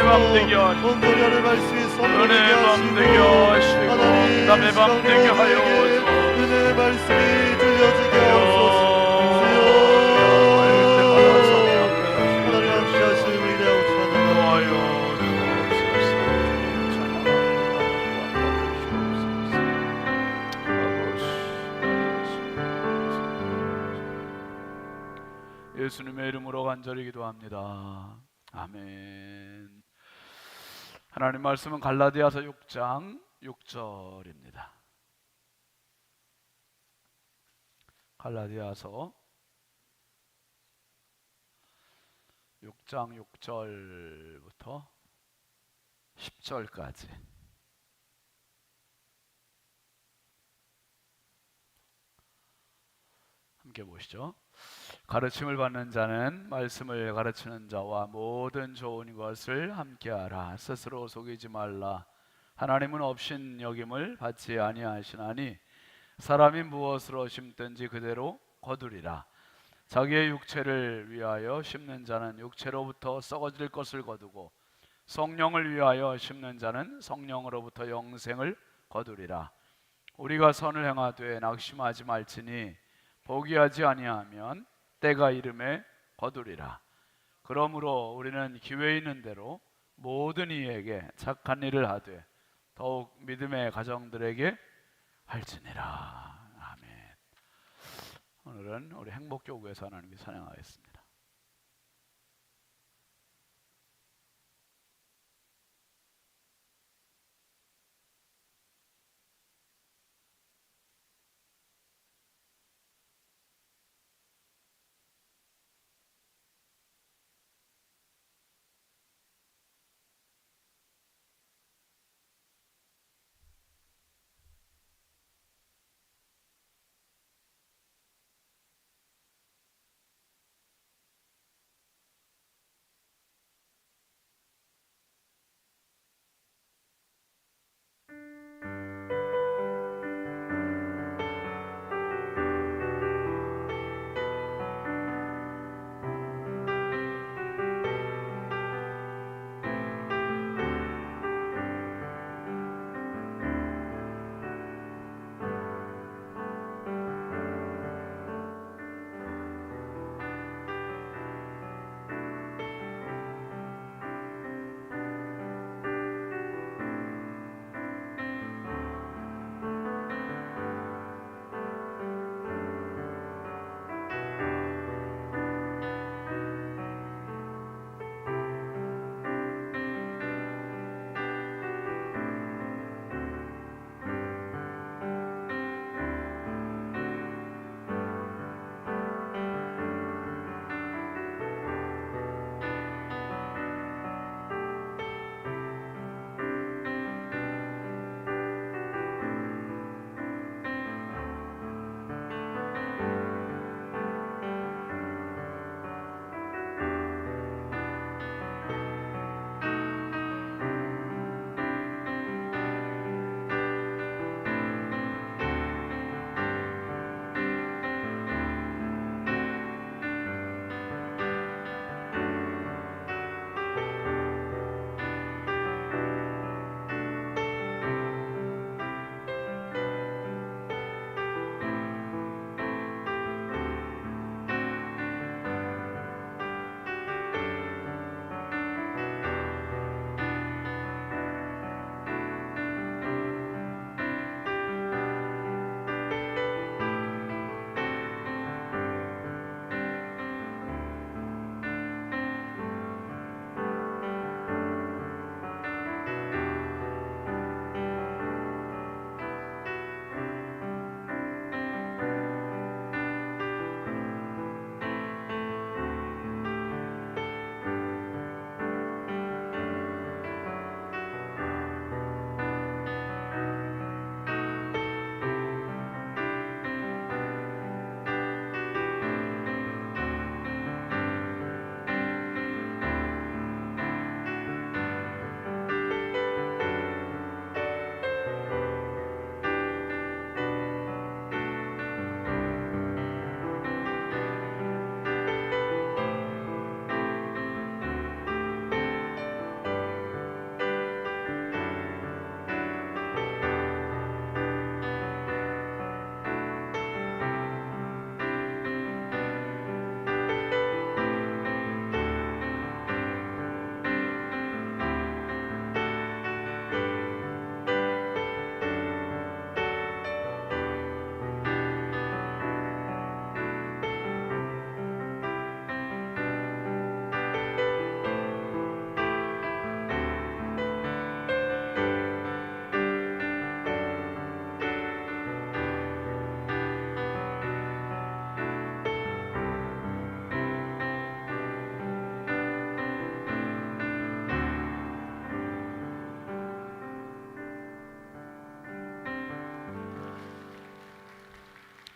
밤되게 하시고 온전히 하늘 말씀이 선포되게 은혜 하시고 밤되게 하시고 하나님 담의 밤되게 하여서 은혜의 말씀이 들려지게 하옵소서. 하나님 함께 하시는 우리 대하고 찬양합니다. 예수님의 이름으로 간절히 기도합니다. 아멘. 하나님 말씀은 갈라디아서 6장 6절입니다. 갈라디아서 6장 6절부터 10절까지 함께 보시죠. 가르침을 받는 자는 말씀을 가르치는 자와 모든 좋은 것을 함께하라. 스스로 속이지 말라. 하나님은 업신 여김을 받지 아니하시나니 사람이 무엇으로 심든지 그대로 거두리라. 자기의 육체를 위하여 심는 자는 육체로부터 썩어질 것을 거두고 성령을 위하여 심는 자는 성령으로부터 영생을 거두리라. 우리가 선을 행하되 낙심하지 말지니 포기하지 아니하면 때가 이름에 거두리라. 그러므로 우리는 기회 있는 대로 모든 이에게 착한 일을 하되 더욱 믿음의 가정들에게 할지니라. 아멘. 오늘은 우리 행복교구에서 하나님께 찬양하겠습니다.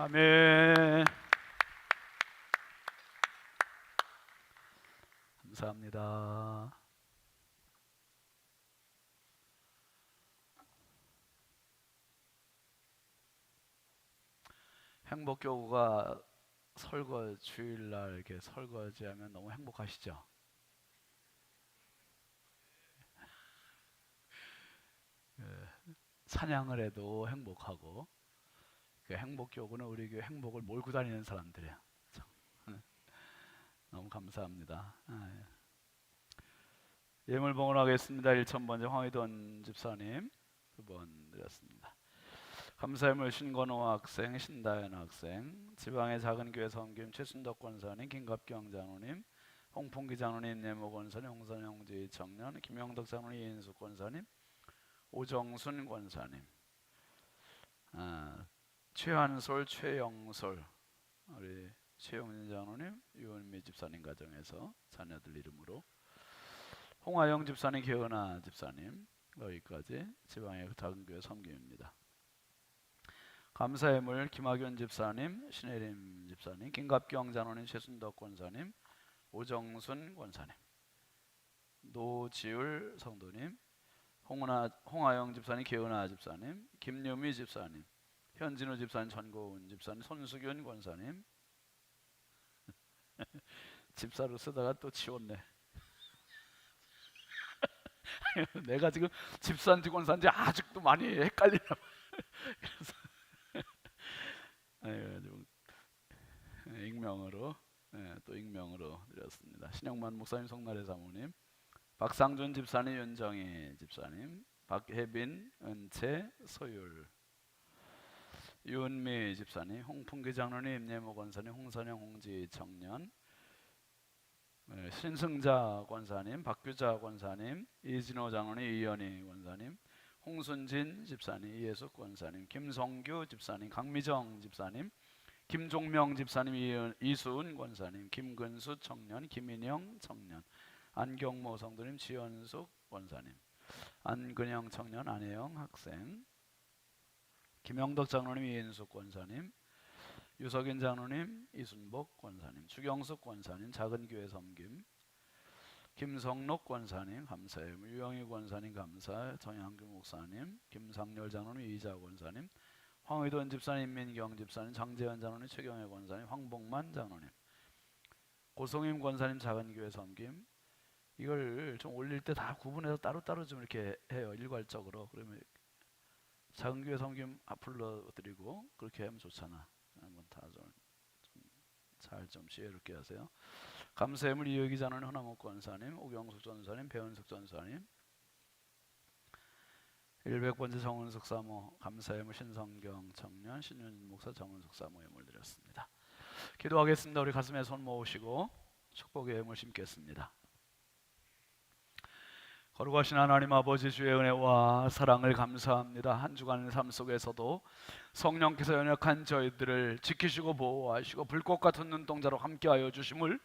아멘. 감사합니다. 행복교구가 주일날 이렇게 설거지하면 너무 행복하시죠? 찬양을 해도 행복하고, 그 행복교구는 우리 교회 행복을 몰고 다니는 사람들이에요. 너무 감사합니다. 예물 봉헌하겠습니다. 1,000번째 황희돈 집사님 2번 드렸습니다. 감사예물 신건호 학생, 신다현 학생, 지방의 작은 교회 섬김 최순덕 권사님, 김갑경 장로님, 홍풍기 장로님, 예모 권사님, 홍선영 홍지 청년, 김영덕 장로님, 이인숙 권사님, 오정순 권사님, 최한솔, 최영솔, 우리 최용진 장로님, 유은미 집사님 가정에서 자녀들 이름으로, 홍하영 집사님, 개은아 집사님, 여기까지 지방의 작은 교회 섬김입니다. 감사예물 김학윤 집사님, 신혜림 집사님, 김갑경 장로님, 최순덕 권사님, 오정순 권사님, 노지울 성도님, 홍하영 집사님, 개은아 집사님, 김유미 집사님, 현진우 집사님, 전고은 집사님, 손수균 권사님. 집사로 쓰다가 또 지웠네. 내가 지금 집사인지 권사인지 아직도 많이 헷갈리나. 그래서 익명으로, 또 익명으로 드렸습니다. 신영만 목사님, 송나래 사모님, 박상준 집사님, 윤정희 집사님, 박혜빈, 은채, 소율, 유은미 집사님, 홍풍기 장로님, 예모 권사님, 홍선영 홍지 청년, 신승자 권사님, 박규자 권사님, 이진호 장로님, 이연희 권사님, 홍순진 집사님, 이예숙 권사님, 김성규 집사님, 강미정 집사님, 김종명 집사님, 이수은 권사님, 김근수 청년, 김인영 청년, 안경모 성도님, 지연숙 권사님, 안근영 청년, 안혜영 학생, 김영덕 장로님, 이인숙 권사님, 유석인 장로님, 이순복 권사님, 주경숙 권사님, 작은교회 섬김, 김성록 권사님 감사예물, 유영희 권사님 감사, 정양규 목사님, 김상열 장로님, 이자 권사님, 황의돈 집사님, 민경 집사님, 장재현 장로님, 최경혜 권사님, 황복만 장로님, 고성임 권사님, 작은교회 섬김. 이걸 좀 올릴 때 다 구분해서 따로따로 좀 이렇게 해요, 일괄적으로. 그러면 작은교회 섬김 앞으로 드리고 그렇게 하면 좋잖아. 한번 다 좀 지혜롭게 하세요. 감사예물 이여기 장로님, 허나목 권사님, 오경숙 전사님, 배은숙 전사님, 100번째 정은숙 사모 감사예물, 신성경 청년, 신윤 목사, 정은숙 사모 예물 드렸습니다. 기도하겠습니다. 우리 가슴에 손 모으시고 축복의 예물 심겠습니다. 거룩하신 하나님 아버지, 주의 은혜와 사랑을 감사합니다. 한 주간의 삶 속에서도 성령께서 연약한 저희들을 지키시고 보호하시고 불꽃 같은 눈동자로 함께하여 주심을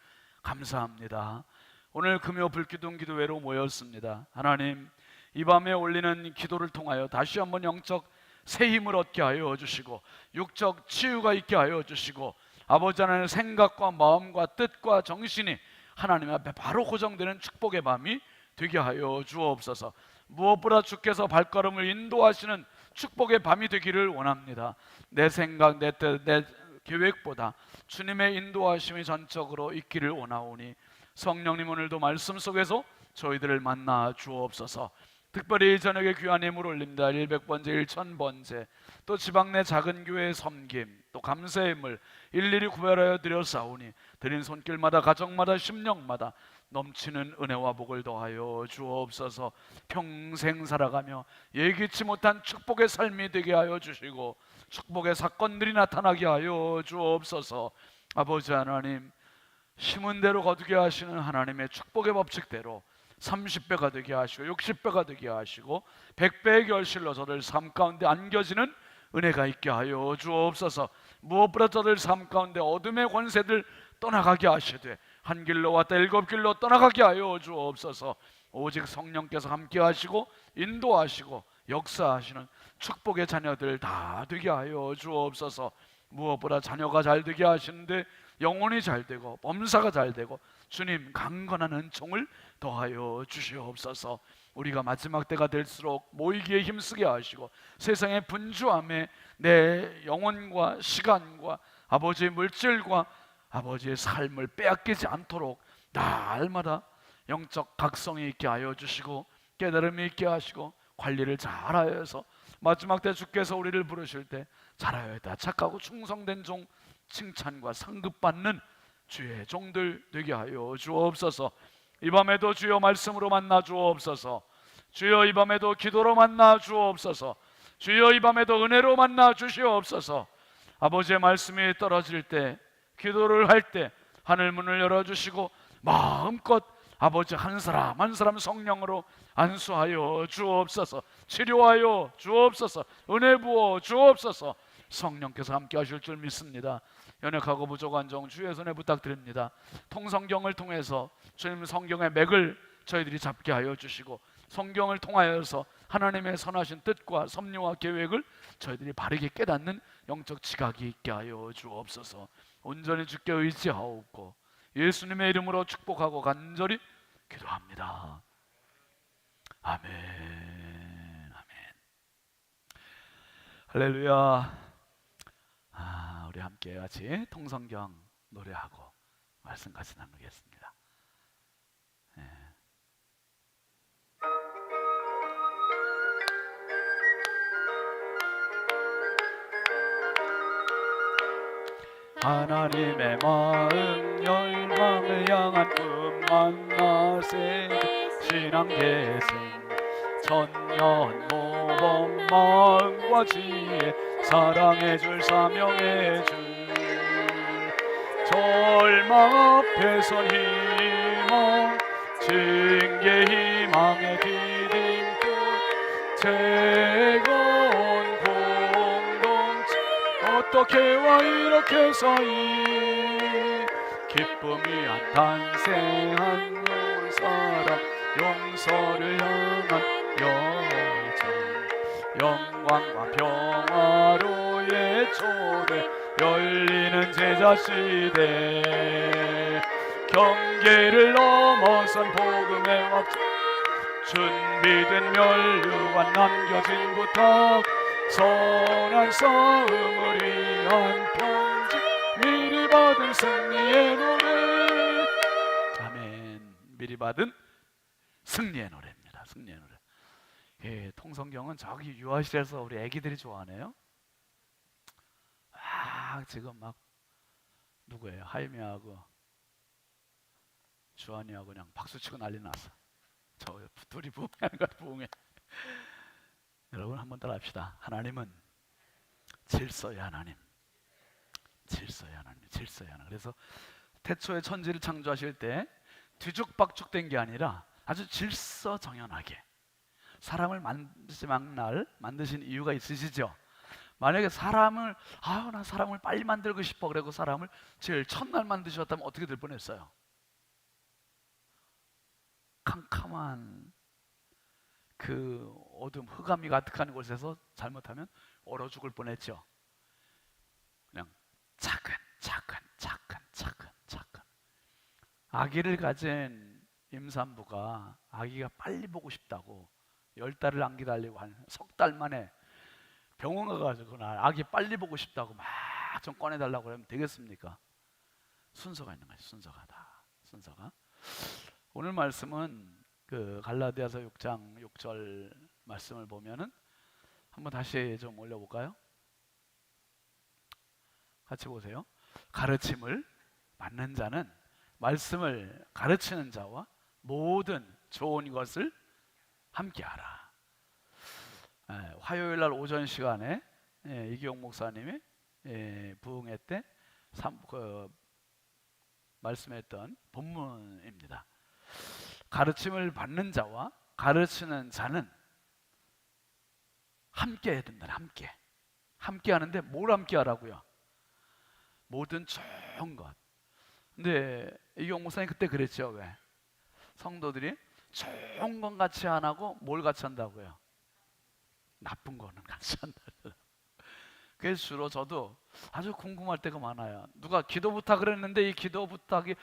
감사합니다. 오늘 금요 불기둥 기도회로 모였습니다. 하나님, 이 밤에 올리는 기도를 통하여 다시 한번 영적 새 힘을 얻게 하여 주시고 육적 치유가 있게 하여 주시고 아버지 하나님의 생각과 마음과 뜻과 정신이 하나님 앞에 바로 고정되는 축복의 밤이 되게 하여 주옵소서. 무엇보다 주께서 발걸음을 인도하시는 축복의 밤이 되기를 원합니다. 내 생각, 내 뜻, 내 계획보다 주님의 인도하심이 전적으로 있기를 원하오니 성령님, 오늘도 말씀 속에서 저희들을 만나 주옵소서. 특별히 이 저녁에 귀한 예물 올립니다. 100번째, 1000번째, 또 지방 내 작은 교회의 섬김, 또 감사의 예물 일일이 구별하여 드렸사오니 드린 손길마다, 가정마다, 심령마다 넘치는 은혜와 복을 더하여 주옵소서. 평생 살아가며 예기치 못한 축복의 삶이 되게 하여 주시고 축복의 사건들이 나타나게 하여 주옵소서. 아버지 하나님, 심은 대로 거두게 하시는 하나님의 축복의 법칙대로 30배가 되게 하시고 60배가 되게 하시고 100배의 결실로 저들 삶 가운데 안겨지는 은혜가 있게 하여 주옵소서. 무엇보다 저들 삶 가운데 어둠의 권세들 떠나가게 하시되 한 길로 왔다 7길로 떠나가게 하여 주옵소서. 오직 성령께서 함께 하시고 인도하시고 역사하시는 축복의 자녀들 다 되게 하여 주옵소서. 무엇보다 자녀가 잘 되게 하시는데 영혼이 잘 되고 범사가 잘 되고 주님 강건한 은총을 더하여 주시옵소서. 우리가 마지막 때가 될수록 모이기에 힘쓰게 하시고 세상의 분주함에 내 영혼과 시간과 아버지의 물질과 아버지의 삶을 빼앗기지 않도록 날마다 영적 각성이 있게 하여 주시고 깨달음이 있게 하시고 관리를 잘하여서 마지막 때 주께서 우리를 부르실 때 잘하였다 착하고 충성된 종 칭찬과 상급받는 주의 종들 되게 하여 주옵소서. 이 밤에도 주여 말씀으로 만나 주옵소서. 주여 이 밤에도 기도로 만나 주옵소서. 주여 이 밤에도 은혜로 만나 주시옵소서. 아버지의 말씀이 떨어질 때 기도를 할 때 하늘 문을 열어주시고 마음껏 아버지 한 사람 한 사람 성령으로 안수하여 주옵소서. 치료하여 주옵소서. 은혜 부어 주옵소서. 성령께서 함께 하실 줄 믿습니다. 연약하고 부족한 종 주의 손에 부탁드립니다. 통성경을 통해서 주님 성경의 맥을 저희들이 잡게 하여 주시고 성경을 통하여서 하나님의 선하신 뜻과 섭리와 계획을 저희들이 바르게 깨닫는 영적 지각이 있게 하여 주옵소서. 온전히 주께 의지하옵고 예수님의 이름으로 축복하고 간절히 기도합니다. 아멘. 아멘. 할렐루야. 우리 함께 같이 통성경 노래하고 말씀 같이 나누겠습니다. 하나님의 마음 열방을 향한 꿈만 나세 신앙계승 천년 모범 마음과 지혜 사랑해 줄 사명해 줄 절망 앞에선 희망 징계 희망의 디딤돌 즐거운 공동체 어떻게 와 이렇게 서이 기쁨이 한 탄생한 온 사람 용서를 향한 열정 영광과 평화로의 초대 열리는 제자시대 경계를 넘어선 복음의 확장 준비된 면류관 남겨진 부탁 선한 싸움을 위한 평지 미리 받은 승리의 노래. 아멘. 미리 받은 승리의 노래입니다. 승리의 노래. 예, 통성경은 저기 유아실에서 우리 애기들이 좋아하네요. 지금 막 누구예요? 하이미하고 주한이하고 그냥 박수치고 난리 났어. 저 둘이 부흥하는 것 부흥해. 여러분 한번 따라합시다. 하나님은 질서의 하나님, 질서의 하나님, 질서의 하나님. 그래서 태초에 천지를 창조하실 때 뒤죽박죽된 게 아니라 아주 질서정연하게 사람을 마지막 날 만드신 이유가 있으시죠? 만약에 사람을 나 사람을 빨리 만들고 싶어 그래고 사람을 제일 첫날 만드셨다면 어떻게 될 뻔했어요? 캄캄한 그 어둠 흑암이 가득한 곳에서 잘못하면 얼어 죽을 뻔했죠. 그냥 차근 아기를 가진 임산부가 아기가 빨리 보고 싶다고 10달을 안 기다리고 한 석 달 만에 병원 가가지고 그날 아기 빨리 보고 싶다고 막 좀 꺼내달라고 그러면 되겠습니까? 순서가 있는 거죠. 순서가. 오늘 말씀은 그 갈라디아서 6장 6절 말씀을 보면은 한번 다시 좀 올려볼까요? 같이 보세요. 가르침을 받는 자는 말씀을 가르치는 자와 모든 좋은 것을 함께하라. 화요일 날 오전 시간에 이기용 목사님이 부흥회 때 말씀했던 본문입니다. 가르침을 받는 자와 가르치는 자는 함께 해야 된다. 함께 하는데 뭘 함께 하라고요? 모든 좋은 것. 근데 이기용 목사님 그때 그랬죠. 왜? 성도들이 좋은 건 같이 안 하고 뭘 같이 한다고요? 나쁜 거는 같이 한다. 그래서 주로 저도 아주 궁금할 때가 많아요. 누가 기도 부탁을 했는데 이 기도 부탁이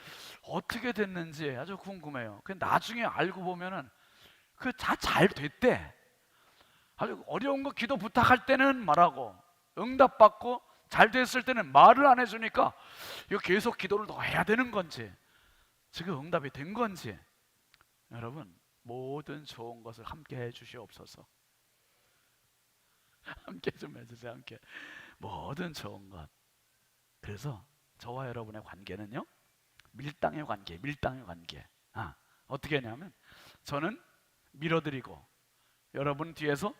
어떻게 됐는지 아주 궁금해요. 그 나중에 알고 보면은 그 다 잘 됐대. 아주 어려운 거 기도 부탁할 때는 말하고 응답받고 잘 됐을 때는 말을 안 해주니까 이거 계속 기도를 더 해야 되는 건지 지금 응답이 된 건지 여러분 모든 좋은 것을 함께 해주시옵소서. 함께 좀 해주세요. 함께 모든 좋은 것. 그래서 저와 여러분의 관계는요 밀당의 관계, 밀당의 관계. 어떻게 하냐면 저는 밀어드리고 여러분 뒤에서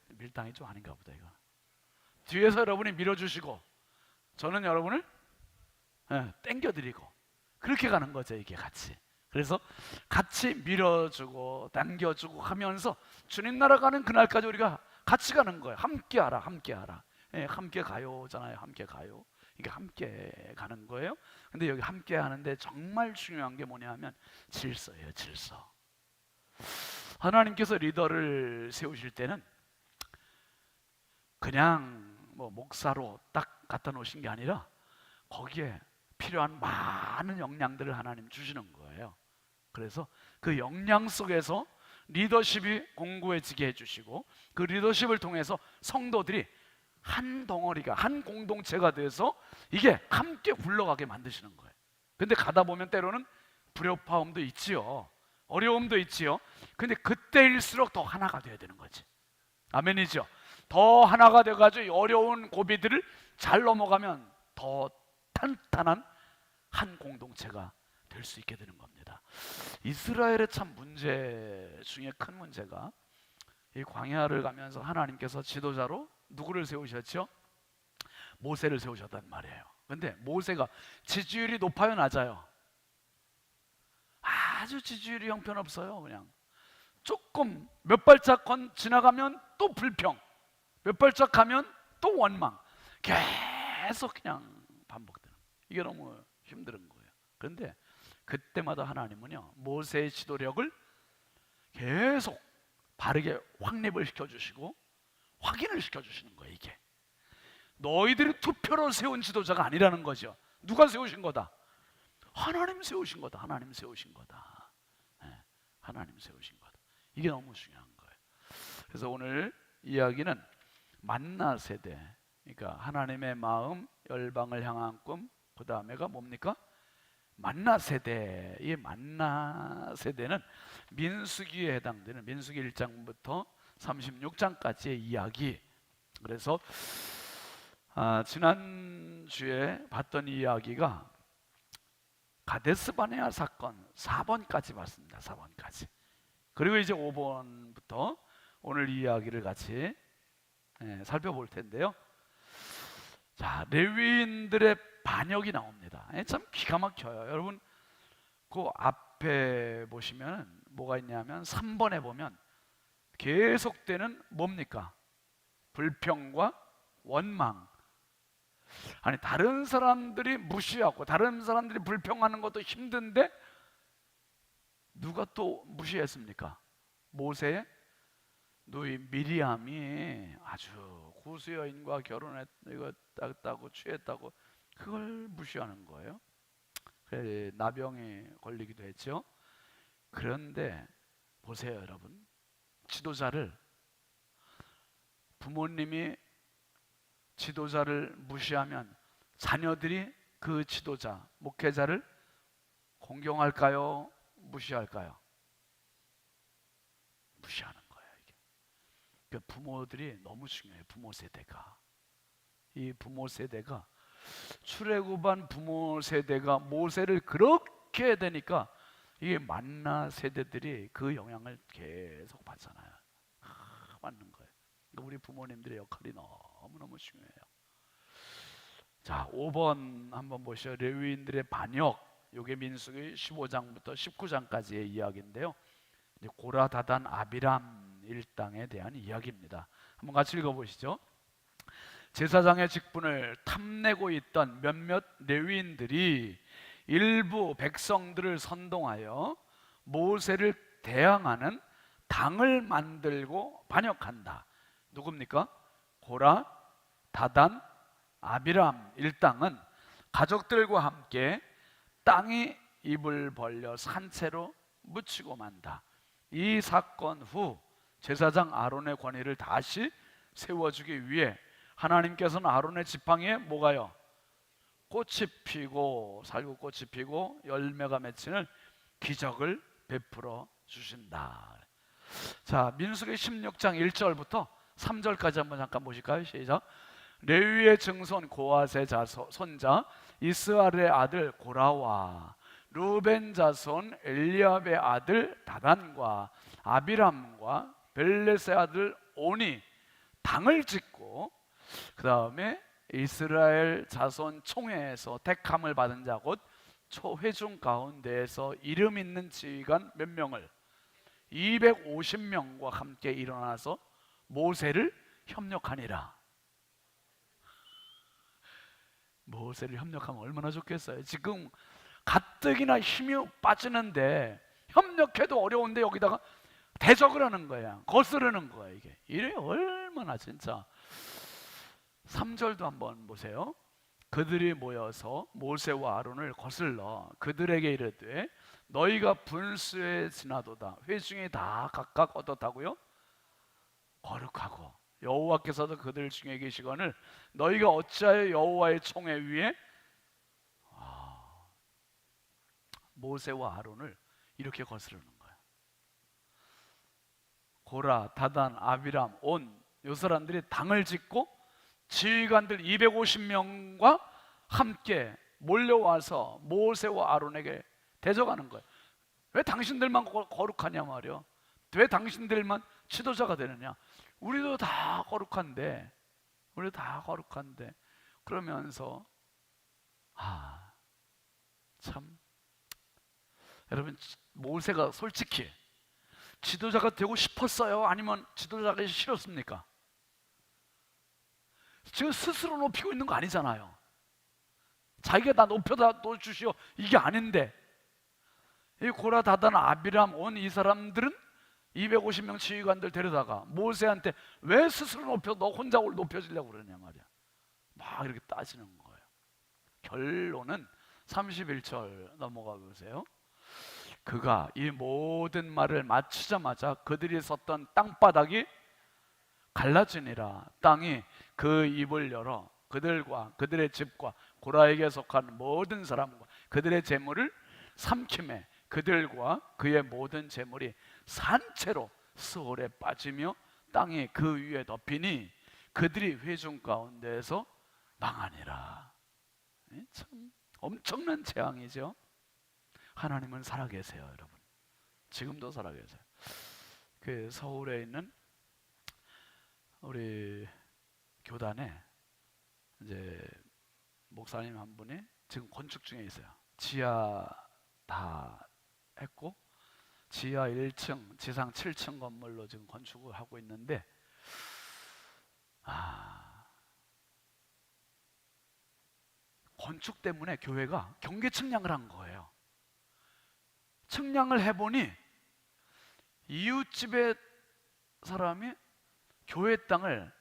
밀당이 좀 아닌가 보다 이거. 뒤에서 여러분이 밀어주시고 저는 여러분을 땡겨드리고 그렇게 가는 거죠 이게 같이. 그래서 같이 밀어주고 당겨주고 하면서 주님 나라 가는 그날까지 우리가 같이 가는 거예요. 함께하라, 함께하라. 함께 가요잖아요. 함께 가요. 이게 함께 가는 거예요. 근데 여기 함께 하는데 정말 중요한 게 뭐냐면 질서예요. 질서. 하나님께서 리더를 세우실 때는 그냥 뭐 목사로 딱 갖다 놓으신 게 아니라 거기에 필요한 많은 역량들을 하나님 주시는 거예요. 그래서 그 역량 속에서 리더십이 공고해지게 해주시고 그 리더십을 통해서 성도들이 한 덩어리가 한 공동체가 돼서 이게 함께 굴러가게 만드시는 거예요. 근데 가다 보면 때로는 불협화음도 있지요. 어려움도 있지요. 근데 그때일수록 더 하나가 돼야 되는 거지. 아멘이죠. 더 하나가 돼가지고 어려운 고비들을 잘 넘어가면 더 탄탄한 한 공동체가 될 수 있게 되는 겁니다. 이스라엘의 참 문제 중에 큰 문제가 이 광야를 가면서 하나님께서 지도자로 누구를 세우셨죠? 모세를 세우셨단 말이에요. 근데 모세가 지지율이 높아요, 낮아요? 아주 지지율이 형편없어요. 그냥 조금 몇 발짝 지나가면 또 불평, 몇 발짝 가면 또 원망, 계속 그냥 반복되는. 이게 너무 힘든 거예요. 그런데 그때마다 하나님은요 모세의 지도력을 계속 바르게 확립을 시켜주시고 확인을 시켜주시는 거예요. 이게 너희들이 투표로 세운 지도자가 아니라는 거죠. 누가 세우신 거다? 하나님 세우신 거다. 하나님 세우신 거다. 하나님 세우신 거다. 이게 너무 중요한 거예요. 그래서 오늘 이야기는 만나 세대, 그러니까 하나님의 마음, 열방을 향한 꿈, 그 다음에가 뭡니까? 만나 세대. 이 만나 세대는 민수기에 해당되는 민수기 1장부터 36장까지의 이야기. 그래서 지난주에 봤던 이야기가 가데스바네아 사건 4번까지 봤습니다. 4번까지. 그리고 이제 5번부터 오늘 이야기를 같이 살펴볼 텐데요. 자, 레위인들의 반역이 나옵니다. 참 기가 막혀요. 여러분 그 앞에 보시면 뭐가 있냐면 3번에 보면 계속되는 뭡니까? 불평과 원망. 아니 다른 사람들이 무시하고 다른 사람들이 불평하는 것도 힘든데 누가 또 무시했습니까? 모세의 누이 미리암이 아주 구수 여인과 결혼했다고 취했다고 그걸 무시하는 거예요. 그래 나병이 걸리기도 했죠. 그런데 보세요 여러분, 지도자를 부모님이 지도자를 무시하면 자녀들이 그 지도자, 목회자를 공경할까요? 무시할까요? 무시하는 거예요. 이게. 그러니까 부모들이 너무 중요해요. 부모 세대가. 이 부모 세대가 출애굽한 부모 세대가 모세를 그렇게 되니까 이게 만나 세대들이 그 영향을 계속 받잖아요. 받는 거예요. 그러니까 우리 부모님들의 역할이 너무너무 중요해요. 자, 5번 한번 보시죠. 레위인들의 반역. 이게 민수기 15장부터 19장까지의 이야기인데요. 이제 고라, 다단, 아비람 일당에 대한 이야기입니다. 한번 같이 읽어보시죠. 제사장의 직분을 탐내고 있던 몇몇 레위인들이 일부 백성들을 선동하여 모세를 대항하는 당을 만들고 반역한다. 누굽니까? 고라, 다단, 아비람 일당은 가족들과 함께 땅이 입을 벌려 산채로 묻히고 만다. 이 사건 후 제사장 아론의 권위를 다시 세워주기 위해 하나님께서는 아론의 지팡이에 뭐가요? 꽃이 피고 살구꽃이 피고 열매가 맺히는 기적을 베풀어 주신다. 자, 민수기 16장 1절부터 3절까지 한번 잠깐 보실까요? 시작. 레위의 증손 고핫의 손자 이스라엘의 아들 고라와 루벤 자손 엘리압의 아들 다단과 아비람과 벨렛의 아들 온이 당을 짓고, 그 다음에 이스라엘 자손 총회에서 택함을 받은 자 곧 초회중 가운데에서 이름 있는 지휘관 몇 명을 250명과 함께 일어나서 모세를 협력하니라. 모세를 협력하면 얼마나 좋겠어요. 지금 가뜩이나 힘이 빠지는데 협력해도 어려운데 여기다가 대적을 하는 거야. 거스르는 거야. 이게 이래 얼마나 진짜. 3절도 한번 보세요. 그들이 모여서 모세와 아론을 거슬러 그들에게 이르되 너희가 분수에 지나도다. 회중이 다 각각 어떻다고요? 거룩하고 여호와께서도 그들 중에 계시거늘 너희가 어찌하여 여호와의 총회 위에 모세와 아론을 이렇게 거스르는 거예요. 고라, 다단, 아비람, 온 요 사람들이 당을 짓고 지휘관들 250명과 함께 몰려와서 모세와 아론에게 대적하는 거예요. 왜 당신들만 거룩하냐 말이요. 왜 당신들만 지도자가 되느냐. 우리도 다 거룩한데 그러면서 참 여러분, 모세가 솔직히 지도자가 되고 싶었어요? 아니면 지도자가 되기 싫었습니까? 지금 스스로 높이고 있는 거 아니잖아요. 자기가 나 높여다 주시오 이게 아닌데, 이 고라, 다단, 아비람, 온 이 사람들은 250명 지휘관들 데려다가 모세한테 왜 스스로 높여 너 혼자 높여지려고 그러냐 말이야. 막 이렇게 따지는 거예요. 결론은 31절 넘어가 보세요. 그가 이 모든 말을 마치자마자 그들이 섰던 땅바닥이 갈라지니라. 땅이 그 입을 열어 그들과 그들의 집과 고라에게 속한 모든 사람과 그들의 재물을 삼킴에 그들과 그의 모든 재물이 산채로 수월에 빠지며 땅이 그 위에 덮이니 그들이 회중 가운데에서 망하니라. 참 엄청난 재앙이죠. 하나님은 살아계세요, 여러분. 지금도 살아계세요. 그 서울에 있는 우리 교단에 이제 목사님 한 분이 지금 건축 중에 있어요. 지하 다 했고 지하 1층, 지상 7층 건물로 지금 건축을 하고 있는데 건축 때문에 교회가 경계 측량을 한 거예요. 측량을 해보니 이웃집의 사람이 교회 땅을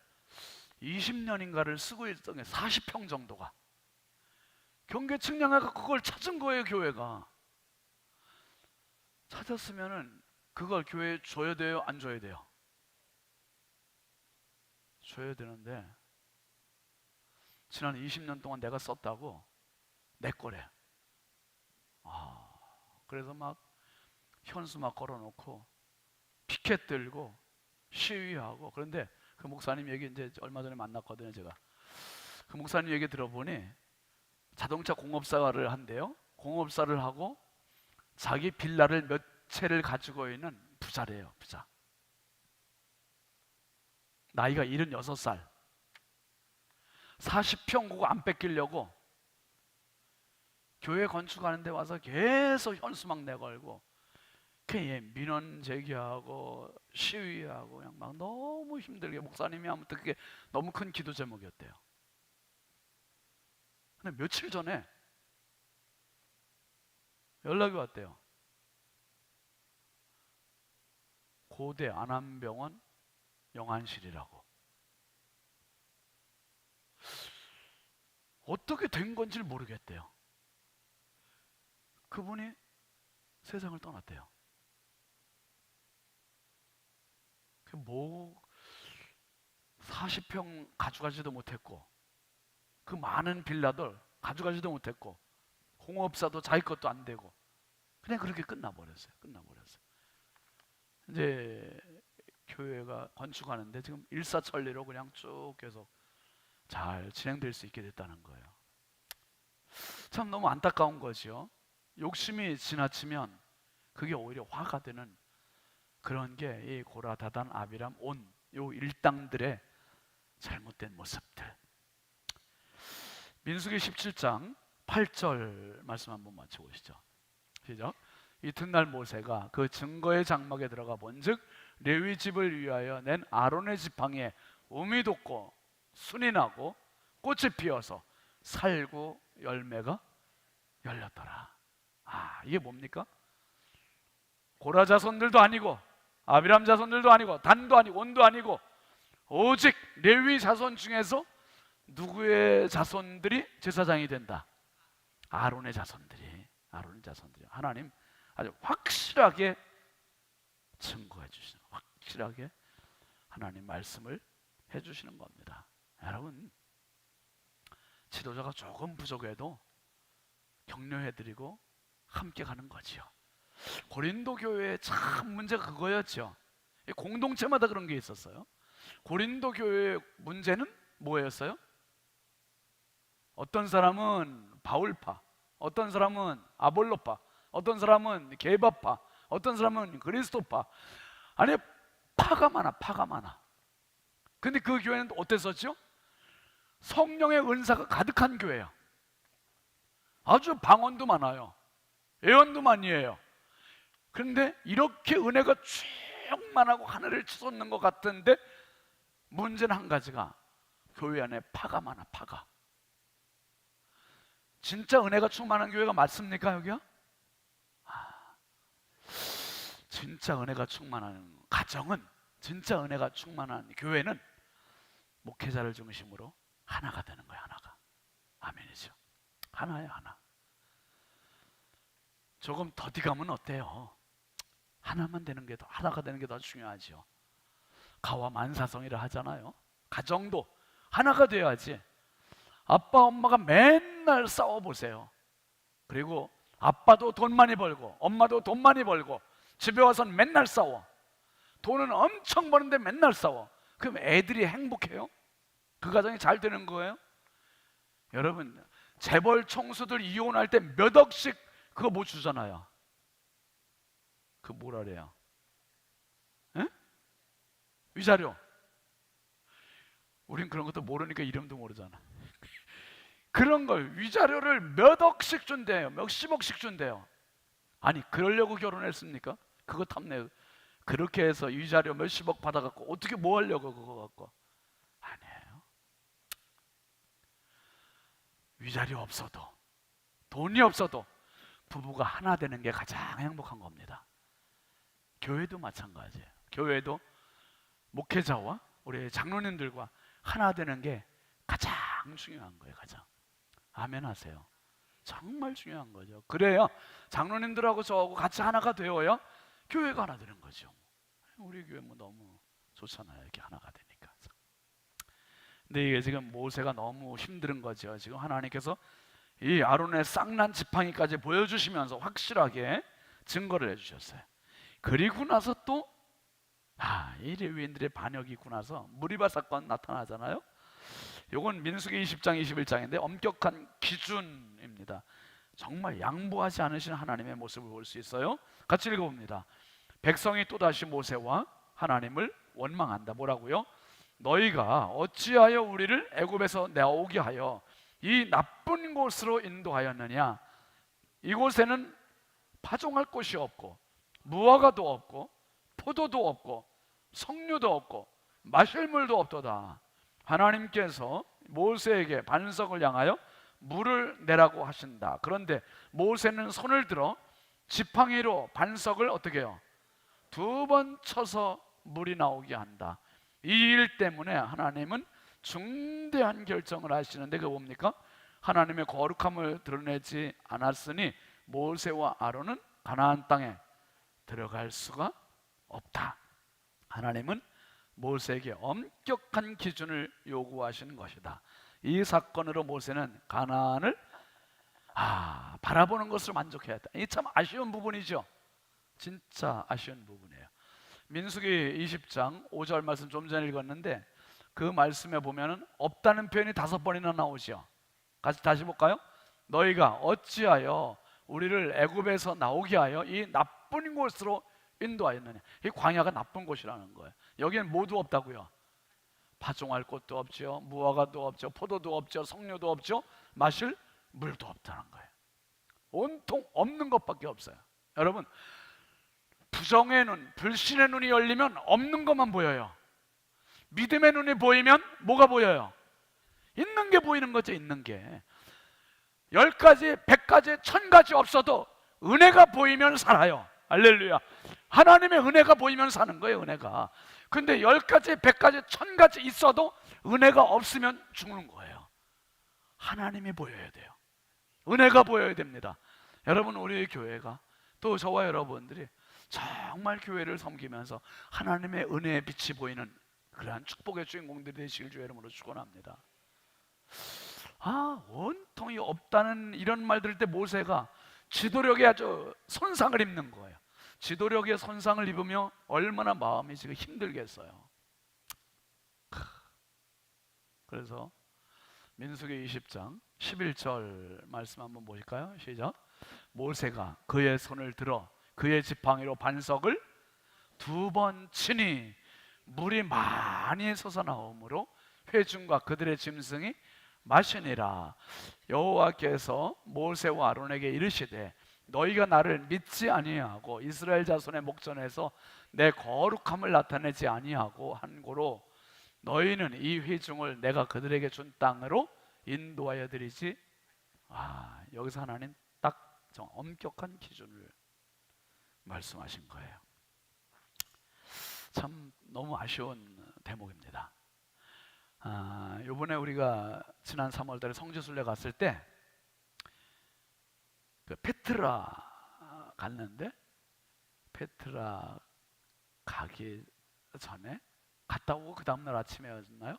20년인가를 쓰고 있던 게 40평 정도가 경계 측량해서 그걸 찾은 거예요. 교회가 찾았으면은 그걸 교회에 줘야 돼요? 안 줘야 돼요? 줘야 되는데 지난 20년 동안 내가 썼다고 내 거래. 그래서 막 현수 막 걸어놓고 피켓 들고 시위하고. 그런데 그 목사님 얘기 이제 얼마 전에 만났거든요. 제가 그 목사님 얘기 들어보니 자동차 공업사를 한대요. 공업사를 하고 자기 빌라를 몇 채를 가지고 있는 부자래요. 부자. 나이가 76살. 40평 그거 안 뺏기려고 교회 건축하는 데 와서 계속 현수막 내걸고 민원 제기하고 시위하고 그냥 막 너무 힘들게. 목사님이 아무튼 그게 너무 큰 기도 제목이었대요. 근데 며칠 전에 연락이 왔대요. 고대 안암병원 영안실이라고. 어떻게 된 건지를 모르겠대요. 그분이 세상을 떠났대요. 뭐 40평 가져가지도 못했고, 그 많은 빌라들 가져가지도 못했고, 공업사도 자기 것도 안 되고, 그냥 그렇게 끝나버렸어요. 이제 교회가 건축하는데 지금 일사천리로 그냥 쭉 계속 잘 진행될 수 있게 됐다는 거예요. 참 너무 안타까운 거죠. 욕심이 지나치면 그게 오히려 화가 되는 그런 게 이 고라, 다단, 아비람, 온 요 일당들의 잘못된 모습들. 민수기 17장 8절 말씀 한번 맞춰보시죠. 시작. 이튿날 모세가 그 증거의 장막에 들어가 본즉 레위 집을 위하여 낸 아론의 지팡이에 음이 돋고 순이 나고 꽃이 피어서 살구 열매가 열렸더라. 이게 뭡니까? 고라 자손들도 아니고 아비람 자손들도 아니고 단도 아니고 온도 아니고 오직 레위 자손 중에서 누구의 자손들이 제사장이 된다? 아론의 자손들이. 하나님 아주 확실하게 증거해 주시는, 확실하게 하나님 말씀을 해주시는 겁니다. 여러분, 지도자가 조금 부족해도 격려해드리고 함께 가는 거지요. 고린도 교회의 참 문제가 그거였죠. 공동체마다 그런 게 있었어요. 고린도 교회의 문제는 뭐였어요? 어떤 사람은 바울파, 어떤 사람은 아볼로파, 어떤 사람은 게바파, 어떤 사람은 그리스도파. 아니, 파가 많아. 근데 그 교회는 어땠었죠? 성령의 은사가 가득한 교회야. 아주 방언도 많아요. 예언도 많이 해요. 그런데 이렇게 은혜가 충만하고 하늘을 치솟는 것 같은데 문제는 한 가지가 교회 안에 파가 많아. 파가. 진짜 은혜가 충만한 교회가 맞습니까, 여기요? 진짜 은혜가 충만한 가정은, 진짜 은혜가 충만한 교회는 목회자를 중심으로 하나가 되는 거예요. 하나가. 아멘이죠. 하나예요, 하나. 조금 더디가면 어때요? 하나만 되는 게 더, 하나가 되는 게 더 중요하죠. 가와 만사성이라 하잖아요. 가정도 하나가 돼야지. 아빠 엄마가 맨날 싸워보세요. 그리고 아빠도 돈 많이 벌고 엄마도 돈 많이 벌고 집에 와서는 맨날 싸워. 돈은 엄청 버는데 맨날 싸워. 그럼 애들이 행복해요? 그 가정이 잘 되는 거예요? 여러분, 재벌 총수들 이혼할 때 몇 억씩 그거 뭐 주잖아요. 그 뭐라 그래요? 에? 위자료. 우린 그런 것도 모르니까 이름도 모르잖아. 그런 걸 위자료를 몇 억씩 준대요. 몇십억씩 준대요. 아니, 그러려고 결혼했습니까? 그거 탐내. 그렇게 해서 위자료 몇십억 받아갖고 어떻게 뭐 하려고 그거 갖고. 아니에요. 위자료 없어도, 돈이 없어도 부부가 하나 되는 게 가장 행복한 겁니다. 교회도 마찬가지예요. 교회도 목회자와 우리 장로님들과 하나 되는 게 가장 중요한 거예요. 가장. 아멘 하세요. 정말 중요한 거죠. 그래야 장로님들하고 저하고 같이 하나가 되어야 교회가 하나 되는 거죠. 우리 교회 뭐 너무 좋잖아요. 이렇게 하나가 되니까. 근데 이게 지금 모세가 너무 힘든 거죠. 지금 하나님께서 이 아론의 쌍난 지팡이까지 보여주시면서 확실하게 증거를 해주셨어요. 그리고 나서 또 이 레위인들의 반역이 있고 나서 무리바 사건 나타나잖아요. 이건 민수기 20장 21장인데 엄격한 기준입니다. 정말 양보하지 않으시는 하나님의 모습을 볼 수 있어요. 같이 읽어봅니다. 백성이 또다시 모세와 하나님을 원망한다. 뭐라고요? 너희가 어찌하여 우리를 애굽에서 내어오게 하여 이 나쁜 곳으로 인도하였느냐? 이곳에는 파종할 곳이 없고 무화과도 없고 포도도 없고 석류도 없고 마실 물도 없도다. 하나님께서 모세에게 반석을 향하여 물을 내라고 하신다. 그런데 모세는 손을 들어 지팡이로 반석을 어떻게 해요? 2번 쳐서 물이 나오게 한다. 이 일 때문에 하나님은 중대한 결정을 하시는데 그게 뭡니까? 하나님의 거룩함을 드러내지 않았으니 모세와 아론은 가나안 땅에 들어갈 수가 없다. 하나님은 모세에게 엄격한 기준을 요구하시는 것이다. 이 사건으로 모세는 가나안을 바라보는 것으로 만족해야 했다. 이게 참 아쉬운 부분이죠. 진짜 아쉬운 부분이에요. 민수기 20장 5절 말씀 좀 전에 읽었는데 그 말씀에 보면은 없다는 표현이 5번이나 나오죠. 같이 다시 볼까요? 너희가 어찌하여 우리를 애굽에서 나오게 하여 이 나쁜 곳으로 인도하였느냐. 이 광야가 나쁜 곳이라는 거예요. 여기는 모두 없다고요. 파종할 곳도 없죠, 무화과도 없죠, 포도도 없죠, 석류도 없죠, 마실 물도 없다는 거예요. 온통 없는 것밖에 없어요. 여러분, 부정의 눈, 불신의 눈이 열리면 없는 것만 보여요. 믿음의 눈이 보이면 뭐가 보여요? 있는 게 보이는 거죠. 있는 게 10가지, 100가지, 1000가지 없어도 은혜가 보이면 살아요. 할렐루야. 하나님의 은혜가 보이면 사는 거예요. 은혜가. 근데 10가지, 100가지, 1000가지 있어도 은혜가 없으면 죽는 거예요. 하나님이 보여야 돼요. 은혜가 보여야 됩니다. 여러분, 우리 교회가 또 저와 여러분들이 정말 교회를 섬기면서 하나님의 은혜의 빛이 보이는 그러한 축복의 주인공들이 되시길 주의 이름으로 축원합니다. 온통이 없다는 이런 말 들을 때 모세가 지도력에 아주 손상을 입는 거예요. 지도력에 손상을 입으며 얼마나 마음이 지금 힘들겠어요. 그래서 민수기 20장 11절 말씀 한번 보실까요? 시작. 모세가 그의 손을 들어 그의 지팡이로 반석을 2번 치니 물이 많이 솟아나오므로 회중과 그들의 짐승이 마시니라. 여호와께서 모세와 아론에게 이르시되 너희가 나를 믿지 아니하고 이스라엘 자손의 목전에서 내 거룩함을 나타내지 아니하고 한 고로 너희는 이 회중을 내가 그들에게 준 땅으로 인도하여 드리지. 여기서 하나님 딱 엄격한 기준을 말씀하신 거예요. 참 너무 아쉬운 대목입니다. 이번에 우리가 지난 3월달에 성지순례 갔을 때 그 페트라 갔는데, 페트라 가기 전에 갔다 오고 그 다음날 아침에였나요?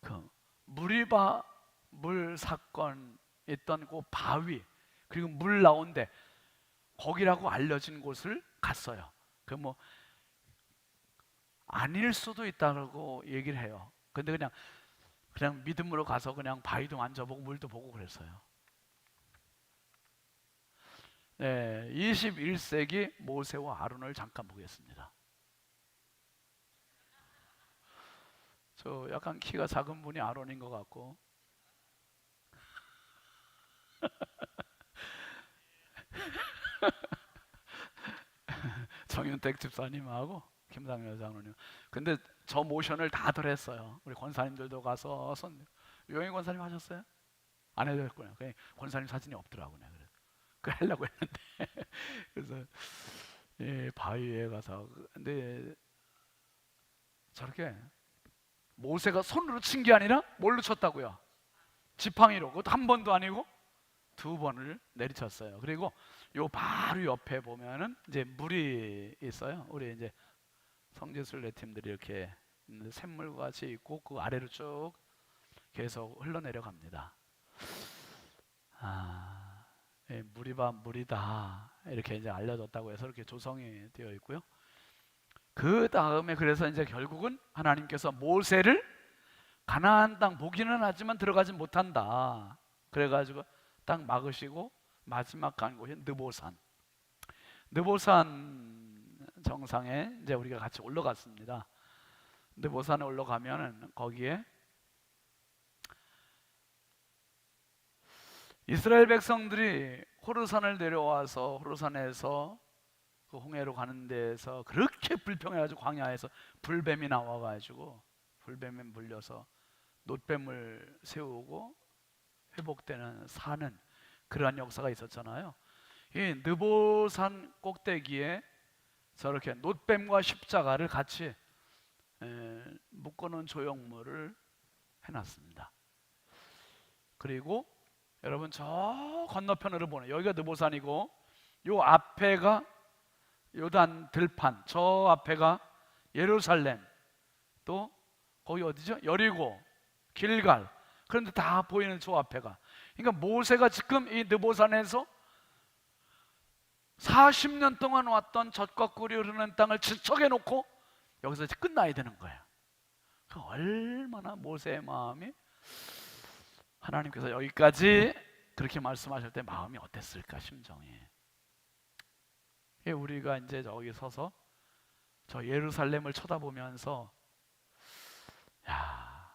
그 무리바 물 사건 있던 그 바위, 그리고 물 나온데 거기라고 알려진 곳을 갔어요. 그 뭐 아닐 수도 있다고 얘기를 해요. 근데 그냥 믿음으로 가서 그냥 바위도 만져보고 물도 보고 그랬어요. 네, 21세기 모세와 아론을 잠깐 보겠습니다. 저 약간 키가 작은 분이 아론인 것 같고 정윤택 집사님하고 김상현 장로님. 근데 저 모션을 다들 했어요. 우리 권사님들도 가서 유영희 권사님 하셨어요? 안 해줬구나. 권사님 사진이 없더라고요. 그 하려고 했는데 그래서 바위에 가서, 근데 저렇게 모세가 손으로 친 게 아니라 뭘로 쳤다고요? 지팡이로. 그것도 한 번도 아니고 2번을 내리쳤어요. 그리고 요 바로 옆에 보면은 이제 물이 있어요. 우리 이제 성지순례 팀들이 이렇게 샘물과 같이 있고 그 아래로 쭉 계속 흘러내려갑니다. 물이다 이렇게 이제 알려졌다고 해서 이렇게 조성이 되어 있고요. 그 다음에 그래서 이제 결국은 하나님께서 모세를 가나안 땅 보기는 하지만 들어가지 못한다. 그래가지고 딱 막으시고 마지막 간 곳이 느보산 정상에 이제 우리가 같이 올라갔습니다. 느보산에 올라가면은 거기에 이스라엘 백성들이 호르산을 내려와서 호르산에서 그 홍해로 가는 데에서 그렇게 불평해가지고 광야에서 불뱀이 나와가지고 불뱀에 물려서 놋뱀을 세우고 회복되는 사는 그러한 역사가 있었잖아요. 이 느보산 꼭대기에 저렇게 놋뱀과 십자가를 같이 묶어놓은 조형물을 해놨습니다. 그리고 여러분 저 건너편으로 보는, 여기가 느보산이고 요 앞에가 요단 들판, 저 앞에가 예루살렘, 또 거기 어디죠? 여리고, 길갈. 그런데 다 보이는 저 앞에가, 그러니까 모세가 지금 이 느보산에서 40년 동안 왔던 젖과 꿀이 흐르는 땅을 질척해 놓고 여기서 이제 끝나야 되는 거예요. 얼마나 모세의 마음이, 하나님께서 여기까지 그렇게 말씀하실 때 마음이 어땠을까, 심정이. 우리가 이제 저기 서서 저 예루살렘을 쳐다보면서, 야,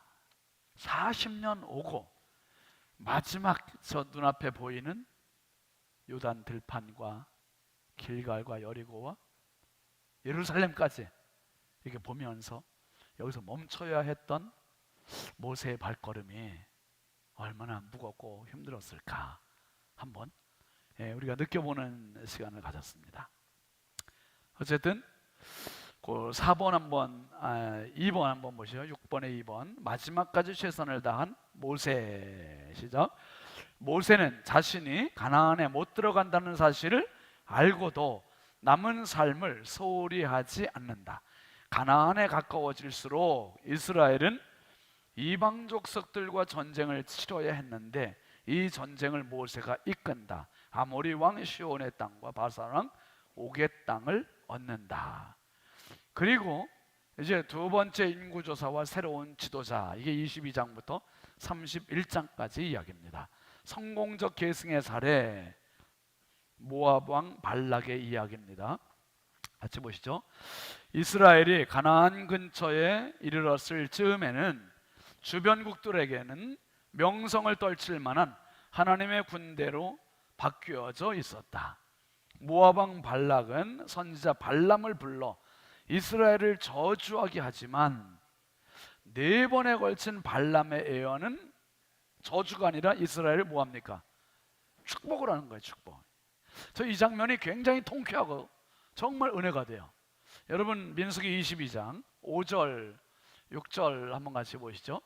40년 오고 마지막 저 눈앞에 보이는 요단 들판과 길갈과 여리고와 예루살렘까지 이렇게 보면서 여기서 멈춰야 했던 모세의 발걸음이 얼마나 무겁고 힘들었을까 한번 우리가 느껴보는 시간을 가졌습니다. 어쨌든 그 4번 한번 2번 한번 보시죠. 6번에 2번, 마지막까지 최선을 다한 모세. 시작. 모세는 자신이 가나안에 못 들어간다는 사실을 알고도 남은 삶을 소홀히 하지 않는다. 가나안에 가까워질수록 이스라엘은 이방 족속들과 전쟁을 치러야 했는데 이 전쟁을 모세가 이끈다. 아모리 왕 시온의 땅과 바산 왕 옥의 땅을 얻는다. 그리고 이제 두 번째 인구조사와 새로운 지도자, 이게 22장부터 31장까지 이야기입니다. 성공적 계승의 사례, 모압 왕 발락의 이야기입니다. 같이 보시죠. 이스라엘이 가나안 근처에 이르렀을 즈음에는 주변국들에게는 명성을 떨칠 만한 하나님의 군대로 바뀌어져 있었다. 모압 왕 발락은 선지자 발람을 불러 이스라엘을 저주하게 하지만 4번에 걸친 발람의 예언은 저주가 아니라 이스라엘을 뭐합니까? 축복을 하는 거예요. 축복. 저 이 장면이 굉장히 통쾌하고 정말 은혜가 돼요. 여러분 민수기 22장 5절 6절 한번 같이 보시죠.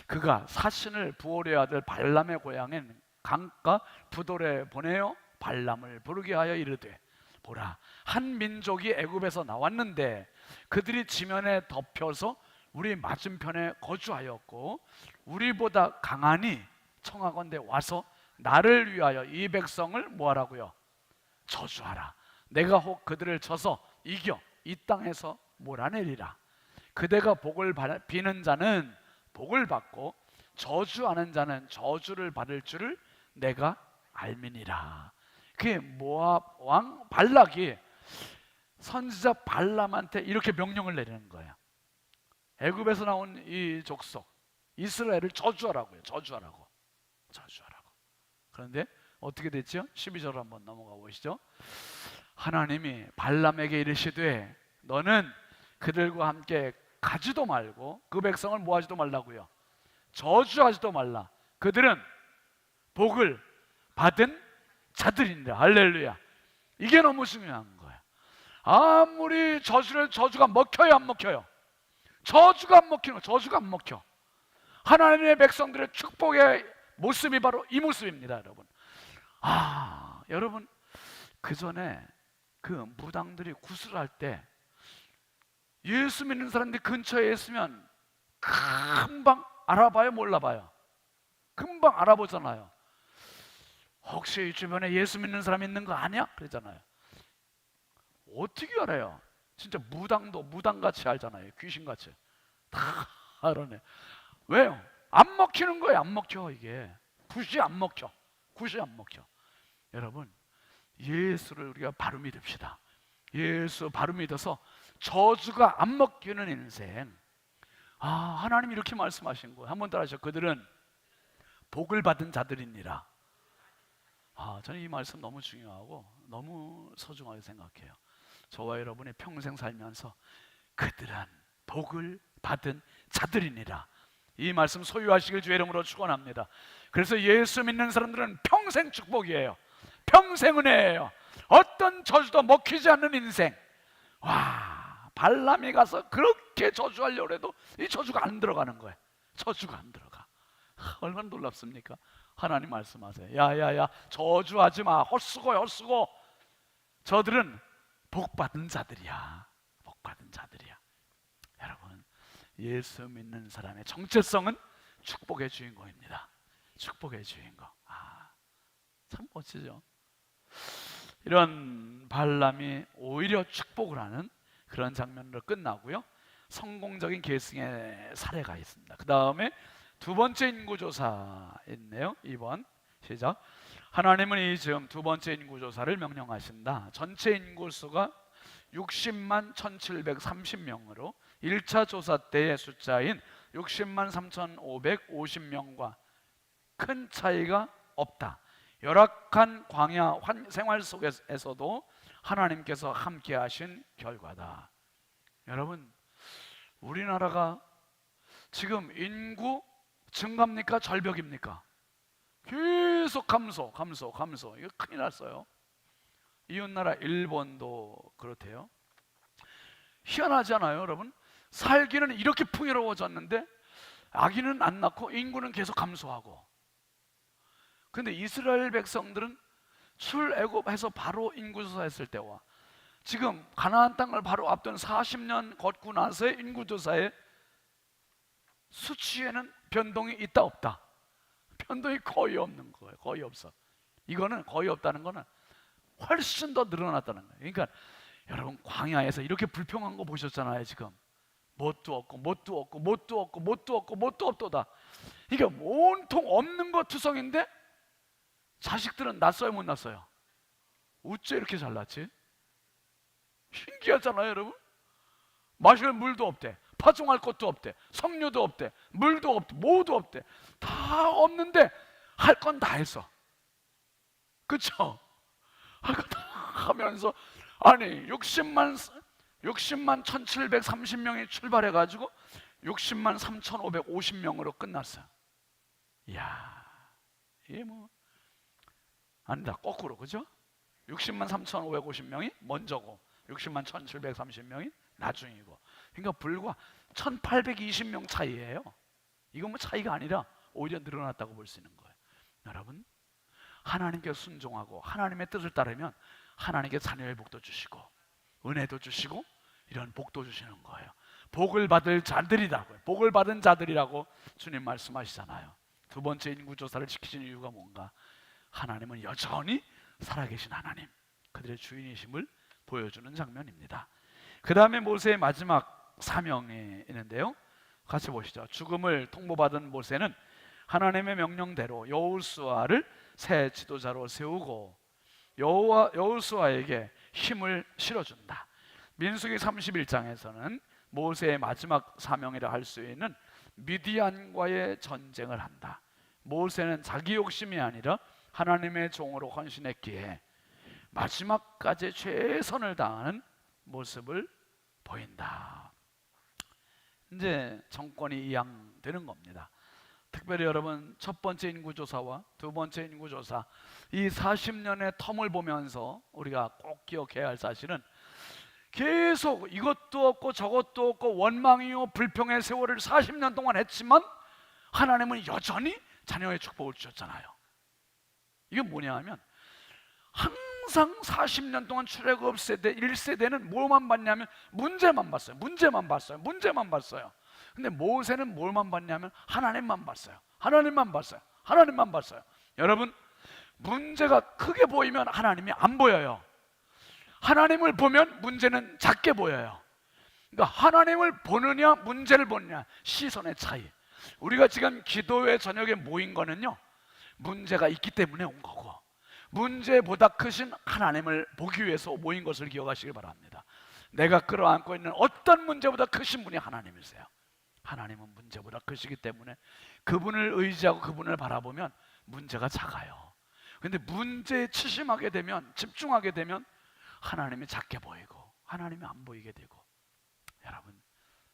그가 사신을 부올의 아들 발람의 고향인 강가 부돌에 보내어 발람을 부르게 하여 이르되, 보라, 한 민족이 애굽에서 나왔는데 그들이 지면에 덮여서 우리 맞은편에 거주하였고 우리보다 강하니 청하건대 와서 나를 위하여 이 백성을 뭐하라고요? 저주하라. 내가 혹 그들을 쳐서 이겨 이 땅에서 몰아내리라. 그대가 복을 비는 자는 복을 받고 저주하는 자는 저주를 받을 줄을 내가 알미니라. 그게 모압 왕 발락이 선지자 발람한테 이렇게 명령을 내리는 거예요. 애굽에서 나온 이 족속 이스라엘을 저주하라고요. 저주하라고. 그런데 어떻게 됐죠? 12절 한번 넘어가 보시죠. 하나님이 발람에게 이르시되 너는 그들과 함께 가지도 말고 그 백성을 뭐 하지도 말라고요? 저주하지도 말라. 그들은 복을 받은 자들이니라. 할렐루야. 이게 너무 중요한 거예요. 아무리 저주가 먹혀요, 안 먹혀요? 저주가 안 먹히는 거예요. 저주가 안 먹혀. 하나님의 백성들의 축복의 모습이 바로 이 모습입니다, 여러분. 여러분, 그 전에 그 무당들이 구슬할 때 예수 믿는 사람들이 근처에 있으면 금방 알아봐요, 몰라봐요? 금방 알아보잖아요. 혹시 주변에 예수 믿는 사람 있는 거 아니야? 그러잖아요. 어떻게 알아요? 진짜 무당도 무당같이 알잖아요. 귀신같이 다 알아내. 왜요? 안 먹히는 거예요. 안 먹혀. 이게 굿이 안 먹혀. 여러분, 예수를 우리가 바로 믿읍시다. 예수 바로 믿어서 저주가 안 먹히는 인생. 하나님이 이렇게 말씀하신 거예요. 한번 따라 하시죠. 그들은 복을 받은 자들이니라. 저는 이 말씀 너무 중요하고 너무 소중하게 생각해요. 저와 여러분이 평생 살면서 그들은 복을 받은 자들이니라, 이 말씀 소유하시길 주의 이름으로 축원합니다. 그래서 예수 믿는 사람들은 평생 축복이에요. 평생 은혜예요. 어떤 저주도 먹히지 않는 인생. 발람이 가서 그렇게 저주하려고 해도 이 저주가 안 들어가는 거예요. 저주가 안 들어가. 얼마나 놀랍습니까? 하나님 말씀하세요. 야야야, 저주하지 마. 헛수고 헛수고. 저들은 복받은 자들이야. 복받은 자들이야. 여러분, 예수 믿는 사람의 정체성은 축복의 주인공입니다. 축복의 주인공. 참 멋지죠. 이런 발람이 오히려 축복을 하는 그런 장면으로 끝나고요, 성공적인 계승의 사례가 있습니다. 그 다음에 두 번째 인구조사 있네요. 2번 시작. 하나님은 이 즈음 두 번째 인구조사를 명령하신다. 전체 인구수가 60만 1730명으로 1차 조사 때의 숫자인 60만 3550명과 큰 차이가 없다. 열악한 광야 생활 속에서도 하나님께서 함께 하신 결과다. 여러분, 우리나라가 지금 인구 증가입니까? 절벽입니까? 계속 감소. 이거 큰일 났어요. 이웃나라 일본도 그렇대요. 희한하지 않아요, 여러분? 살기는 이렇게 풍요로워졌는데 아기는 안 낳고 인구는 계속 감소하고. 근데 이스라엘 백성들은 출애굽해서 바로 인구조사했을 때와 지금 가나안 땅을 바로 앞둔 40년 걷고 나서의 인구조사의 수치에는 변동이 있다 없다? 변동이 거의 없는 거예요. 거의 없어. 이거는 거의 없다는 거는 훨씬 더 늘어났다는 거예요. 그러니까 여러분, 광야에서 이렇게 불평한 거 보셨잖아요. 지금 뭣도 없도다. 이게 온통 없는 거 투성인데 자식들은 났어요, 못 났어요? 어째 이렇게 잘났지? 신기하잖아요, 여러분. 마실 물도 없대, 파종할 것도 없대, 석류도 없대, 물도 없대, 뭐도 없대. 다 없는데 할 건 다 했어. 그쵸? 할 건 다 하면서, 아니 60만 1730명이 출발해가지고 60만 3550명으로 끝났어요. 이야, 이게 뭐 아니다, 거꾸로, 그죠? 60만 3550명이 먼저고 60만 1730명이 나중이고. 그러니까 불과 1820명 차이예요. 이건 뭐 차이가 아니라 오히려 늘어났다고 볼 수 있는 거예요. 여러분, 하나님께 순종하고 하나님의 뜻을 따르면 하나님께 자녀의 복도 주시고 은혜도 주시고 이런 복도 주시는 거예요. 복을 받을 자들이라고요. 복을 받은 자들이라고 주님 말씀하시잖아요. 두 번째 인구조사를 지키신 이유가 뭔가? 하나님은 여전히 살아계신 하나님, 그들의 주인이심을 보여주는 장면입니다. 그 다음에 모세의 마지막 사명이 있는데요, 같이 보시죠. 죽음을 통보받은 모세는 하나님의 명령대로 여호수아를 새 지도자로 세우고 여호수아에게 힘을 실어준다. 민수기 31장에서는 모세의 마지막 사명이라 할 수 있는 미디안과의 전쟁을 한다. 모세는 자기 욕심이 아니라 하나님의 종으로 헌신했기에 마지막까지 최선을 다하는 모습을 보인다. 이제 정권이 이양되는 겁니다. 특별히 여러분, 첫 번째 인구조사와 두 번째 인구조사, 이 40년의 텀을 보면서 우리가 꼭 기억해야 할 사실은, 계속 이것도 없고 저것도 없고 원망이요 불평의 세월을 40년 동안 했지만 하나님은 여전히 자녀의 축복을 주셨잖아요. 이게 뭐냐 하면, 항상 40년 동안 출애굽 세대 1세대는 뭐만 봤냐면 문제만 봤어요. 근데 모세는 뭘만 봤냐면 하나님만 봤어요. 여러분, 문제가 크게 보이면 하나님이 안 보여요. 하나님을 보면 문제는 작게 보여요. 그러니까 하나님을 보느냐 문제를 보느냐, 시선의 차이. 우리가 지금 기도회 저녁에 모인 거는요, 문제가 있기 때문에 온 거고, 문제보다 크신 하나님을 보기 위해서 모인 것을 기억하시길 바랍니다. 내가 끌어안고 있는 어떤 문제보다 크신 분이 하나님이세요. 하나님은 문제보다 크시기 때문에 그분을 의지하고 그분을 바라보면 문제가 작아요. 그런데 문제에 치심하게 되면, 집중하게 되면 하나님이 작게 보이고 하나님이 안 보이게 되고. 여러분,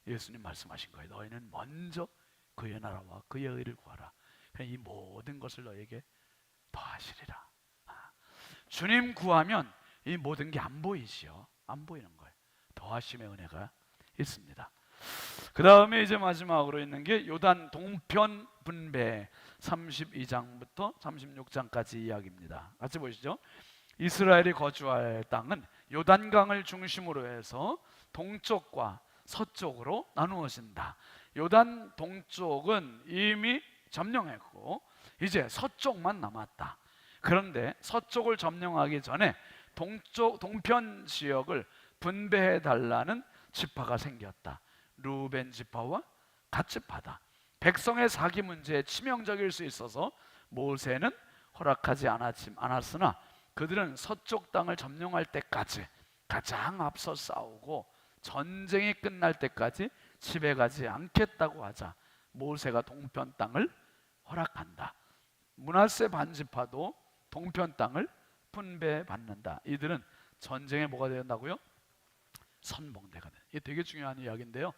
예수님 말씀하신 거예요. 너희는 먼저 그의 나라와 그의 의를 구하라. 이 모든 것을 너에게 더하시리라. 주님 구하면 이 모든 게 안 보이지요. 안 보이는 거예요. 더하심의 은혜가 있습니다. 그 다음에 이제 마지막으로 있는 게 요단 동편 분배 32장부터 36장까지 이야기입니다. 같이 보시죠. 이스라엘이 거주할 땅은 요단강을 중심으로 해서 동쪽과 서쪽으로 나누어진다. 요단 동쪽은 이미 점령했고 이제 서쪽만 남았다. 그런데 서쪽을 점령하기 전에 동편 지역을 분배해 달라는 지파가 생겼다. 루벤 지파와 갓 지파다. 백성의 사기 문제에 치명적일 수 있어서 모세는 허락하지 않았으나 그들은 서쪽 땅을 점령할 때까지 가장 앞서 싸우고 전쟁이 끝날 때까지 집에 가지 않겠다고 하자 모세가 동편 땅을 허락한다. 므낫세 반지파도 동편 땅을 분배받는다. 이들은 전쟁에 뭐가 된다고요? 선봉대가 돼. 이게 되게 중요한 이야기인데요.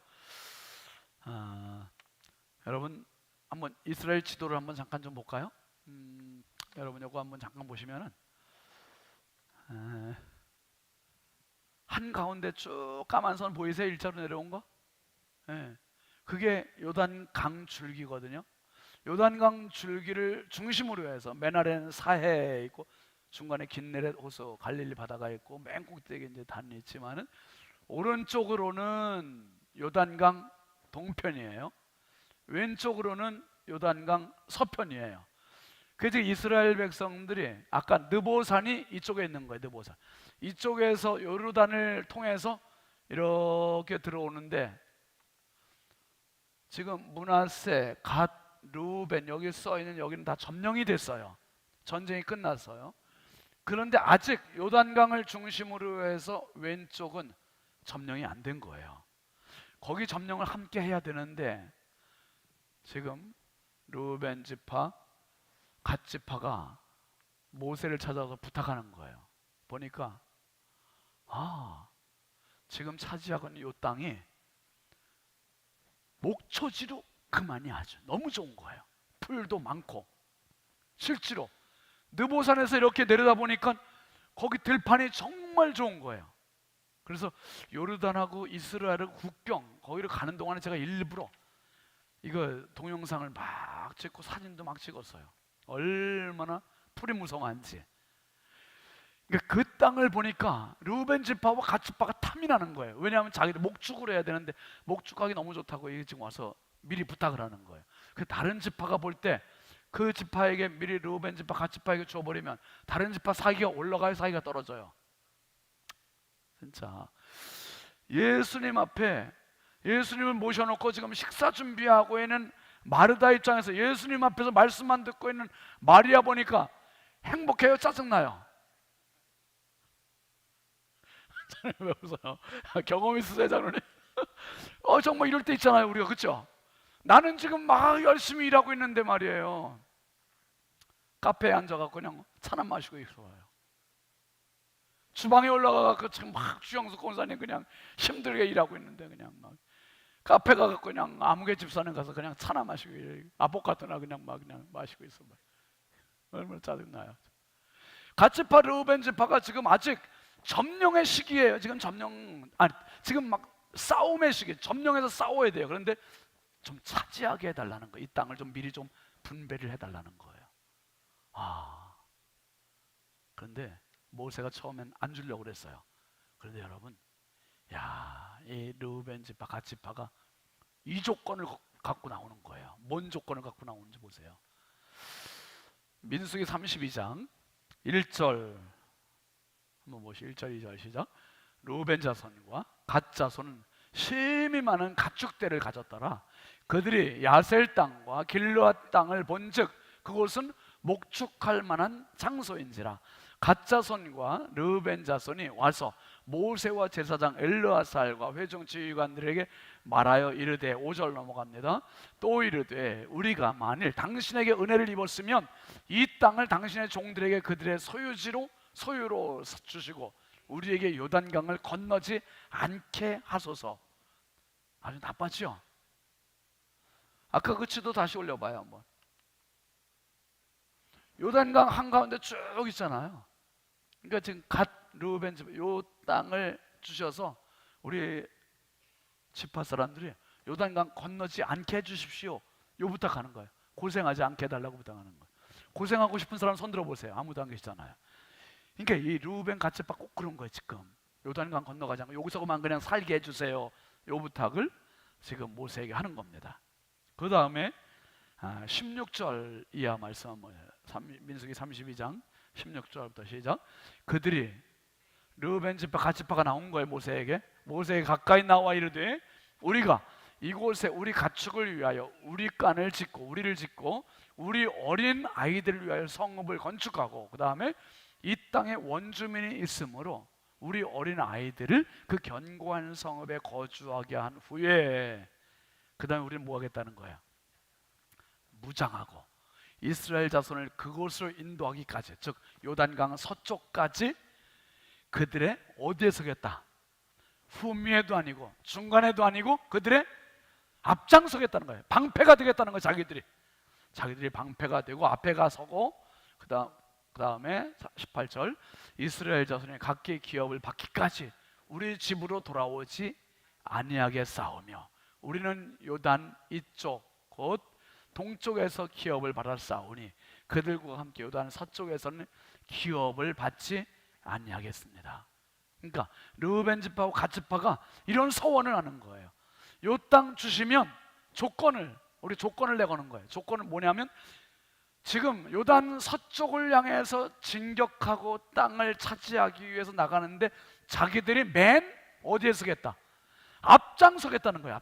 여러분 한번 이스라엘 지도를 한번 잠깐 좀 볼까요? 여러분 이거 한번 잠깐 보시면은 한 가운데 쭉 까만 선 보이세요? 일자로 내려온 거? 네. 그게 요단강 줄기거든요. 요단강 줄기를 중심으로 해서 맨 아래는 사해 있고 중간에 긴네렛 호수 갈릴리 바다가 있고 맨 꼭대기에 이제 단이 있지만은 오른쪽으로는 요단강 동편이에요. 왼쪽으로는 요단강 서편이에요. 그래서 이스라엘 백성들이 아까 느보산이 이쪽에 있는 거예요. 느보산 이쪽에서 요르단을 통해서 이렇게 들어오는데 지금 므낫세, 갓, 루벤 여기 써 있는 여기는 다 점령이 됐어요. 전쟁이 끝났어요. 그런데 아직 요단강을 중심으로 해서 왼쪽은 점령이 안 된 거예요. 거기 점령을 함께 해야 되는데 지금 루벤 지파, 갓 지파가 모세를 찾아서 부탁하는 거예요. 보니까 지금 차지하고 있는 이 땅이 목초지로 그만이 아주 너무 좋은 거예요. 풀도 많고 실제로 느보산에서 이렇게 내려다 보니까 거기 들판이 정말 좋은 거예요. 그래서 요르단하고 이스라엘 국경 거기를 가는 동안에 제가 일부러 이거 동영상을 막 찍고 사진도 막 찍었어요. 얼마나 풀이 무성한지. 그러니까 그 땅을 보니까 루벤 지파와 갓 지파가 탐이 나는 거예요. 왜냐하면 자기들 목축을 해야 되는데 목축하기 너무 좋다고 이게 지금 와서 미리 부탁을 하는 거예요. 그 다른 지파가 볼 때 그 지파에게 미리 루벤 지파, 갓 지파에게 줘버리면 다른 지파 사기가 올라가요, 사기가 떨어져요. 진짜 예수님 앞에 예수님을 모셔놓고 지금 식사 준비하고 있는 마르다 입장에서 예수님 앞에서 말씀만 듣고 있는 마리아 보니까 행복해요, 짜증나요? 왜 웃어요? 경험 있으세요, 장로님? 정말 이럴 때 있잖아요, 우리가. 그렇죠? 나는 지금 막 열심히 일하고 있는데 말이에요, 카페에 앉아갖고 그냥 차나 마시고 있어요. 주방에 올라가갖고 지금 막 주영수 권사님 그냥 힘들게 일하고 있는데 그냥 막 카페 가갖고 그냥 아무개 집사님 가서 그냥 차나 마시고 아보카도나 그냥 마시고 있어. 얼마나 짜증나요. 갓지파 르우벤 지파가 지금 아직 점령의 시기예요. 지금 지금 막 싸움의 시기, 점령해서 싸워야 돼요. 그런데 좀 차지하게 해달라는 거예요. 이 땅을 좀 미리 좀 분배를 해달라는 거예요. 그런데 모세가 처음엔 안 주려고 그랬어요. 그런데 여러분, 이 르우벤 지파, 갓 지파가 이 조건을 갖고 나오는 거예요. 뭔 조건을 갖고 나오는지 보세요. 민수기 32장 1절 한번 보시죠. 1절 2절 시작. 르우벤 자손과 갓 자손은 심히 많은 가축대를 가졌더라. 그들이 야셀 땅과 길르앗 땅을 본즉 그곳은 목축할 만한 장소인지라. 갓 자손과 르우벤 자손이 와서 모세와 제사장 엘르아살과 회중 지휘관들에게 말하여 이르되, 5절 넘어갑니다. 또 이르되 우리가 만일 당신에게 은혜를 입었으면 이 땅을 당신의 종들에게 그들의 소유로 주시고 우리에게 요단강을 건너지 않게 하소서. 아주 나빴죠? 아까 그 지도 다시 올려봐요 한번. 요단강 한가운데 쭉 있잖아요. 그러니까 지금 갓 르우벤 집 요 땅을 주셔서 우리 지파 사람들이 요단강 건너지 않게 해주십시오. 요 부탁하는 거예요. 고생하지 않게 해달라고 부탁하는 거예요. 고생하고 싶은 사람 손 들어보세요. 아무도 안 계시잖아요. 그러니까 이 르우벤 갓제파 꼭 그런 거예요. 지금 요단강 건너가지 않고 여기서만 그냥 살게 해주세요. 요 부탁을 지금 모세에게 하는 겁니다. 그 다음에 16절 이하 말씀 뭐예요? 민수기 32장 16절부터 시작. 그들이 르우벤 지파 갓 지파가 나온 거예요. 모세에게 가까이 나와 이르되 우리가 이곳에 우리 가축을 위하여 우리 간을 짓고 우리를 짓고 우리 어린 아이들을 위하여 성읍을 건축하고 그 다음에 이 땅에 원주민이 있으므로 우리 어린 아이들을 그 견고한 성읍에 거주하게 한 후에 그 다음에 우리는 뭐 하겠다는 거야? 무장하고 이스라엘 자손을 그곳으로 인도하기까지, 즉 요단강 서쪽까지 그들의 어디에 서겠다? 후미에도 아니고 중간에도 아니고 그들의 앞장서겠다는 거예요. 방패가 되겠다는 거예요. 자기들이 방패가 되고 앞에 가서고 그 다음에 18절 이스라엘 자손이 각기 기업을 받기까지 우리 집으로 돌아오지 아니하게 싸우며 우리는 요단 이쪽 곧 동쪽에서 기업을 받아 싸우니 그들과 함께 요단 서쪽에서는 기업을 받지 아니하겠습니다. 그러니까 르우벤 지파와 갓 지파가 이런 서원을 하는 거예요. 요 땅 주시면 우리 조건을 내거는 거예요. 조건은 뭐냐면 지금 요단 서쪽을 향해서 진격하고 땅을 차지하기 위해서 나가는데 자기들이 맨 어디에 서겠다? 앞장서겠다는 거예요.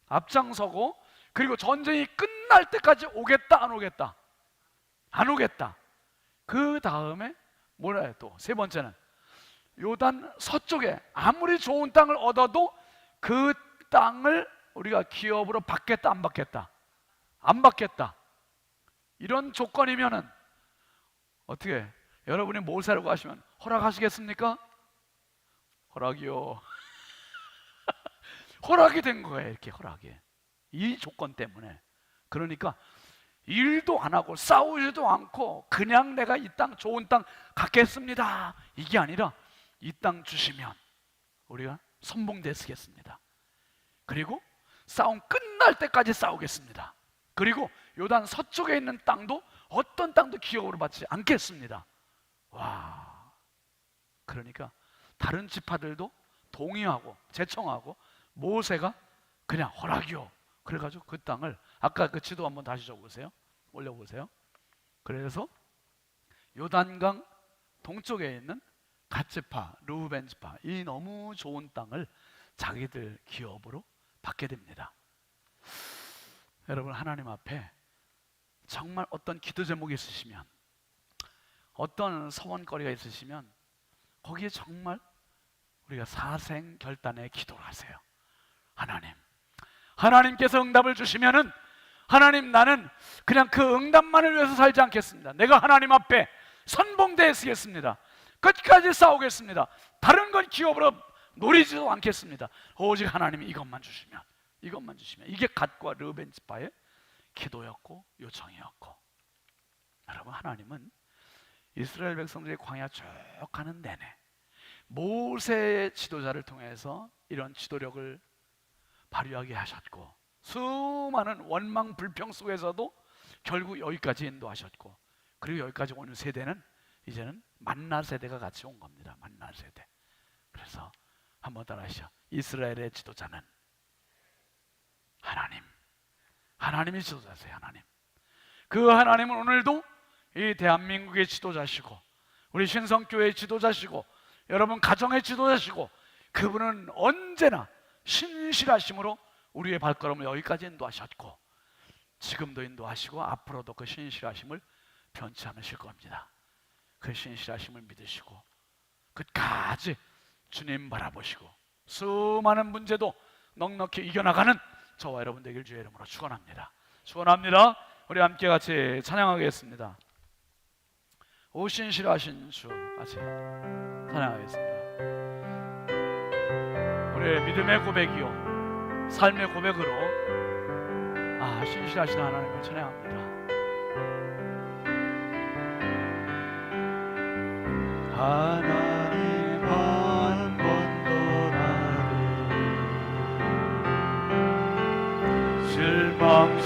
앞장서고 그리고 전쟁이 끝날 때까지 오겠다 안 오겠다? 안 오겠다. 그 다음에 뭐라 해요? 또 세 번째는 요단 서쪽에 아무리 좋은 땅을 얻어도 그 땅을 우리가 기업으로 받겠다 안 받겠다? 안 받겠다. 이런 조건이면은 어떻게 여러분이 모세라고 하시면 허락하시겠습니까? 허락이요. 허락이 된 거예요. 이렇게 허락이. 이 조건 때문에. 그러니까 일도 안 하고 싸우지도 않고 그냥 내가 이 땅 좋은 땅 갖겠습니다. 이게 아니라 이 땅 주시면 우리가 선봉대 쓰겠습니다. 그리고 싸움 끝날 때까지 싸우겠습니다. 그리고 요단 서쪽에 있는 땅도 어떤 땅도 기업으로 받지 않겠습니다. 와, 그러니까 다른 지파들도 동의하고 제청하고 모세가 그냥 허락이요. 그래가지고 그 땅을 아까 그 지도 한번 다시 적으세요. 올려보세요. 그래서 요단강 동쪽에 있는 갓 지파, 르우벤 지파 이 너무 좋은 땅을 자기들 기업으로 받게 됩니다. 여러분 하나님 앞에 정말 어떤 기도 제목이 있으시면 어떤 서원거리가 있으시면 거기에 정말 우리가 사생결단의 기도를 하세요. 하나님께서 응답을 주시면은 하나님 나는 그냥 그 응답만을 위해서 살지 않겠습니다. 내가 하나님 앞에 선봉대에 서겠습니다. 끝까지 싸우겠습니다. 다른 건 기업으로 노리지도 않겠습니다. 오직 하나님이 이것만 주시면 이게 갓과 르우벤 지파의 기도였고 요청이었고, 여러분 하나님은 이스라엘 백성들이 광야 쭉 가는 내내 모세의 지도자를 통해서 이런 지도력을 발휘하게 하셨고 수많은 원망 불평 속에서도 결국 여기까지 인도하셨고, 그리고 여기까지 오는 세대는 이제는 만나 세대가 같이 온 겁니다. 만나 세대. 그래서 한번 따라하시죠. 이스라엘의 지도자는 하나님이 지도자세요. 하나님. 그 하나님은 오늘도 이 대한민국의 지도자시고 우리 신성교회의 지도자시고 여러분 가정의 지도자시고, 그분은 언제나 신실하심으로 우리의 발걸음을 여기까지 인도하셨고 지금도 인도하시고 앞으로도 그 신실하심을 변치 않으실 겁니다. 그 신실하심을 믿으시고 끝까지 주님 바라보시고 수많은 문제도 넉넉히 이겨나가는 저와 여러분 되길 주의 이름으로 축원합니다. 우리 함께 같이 찬양하겠습니다. 오 신실하신 주 같이 찬양하겠습니다. 우리의 믿음의 고백이요 삶의 고백으로 신실하신 하나님을 찬양합니다. 하나님 한 번도 나를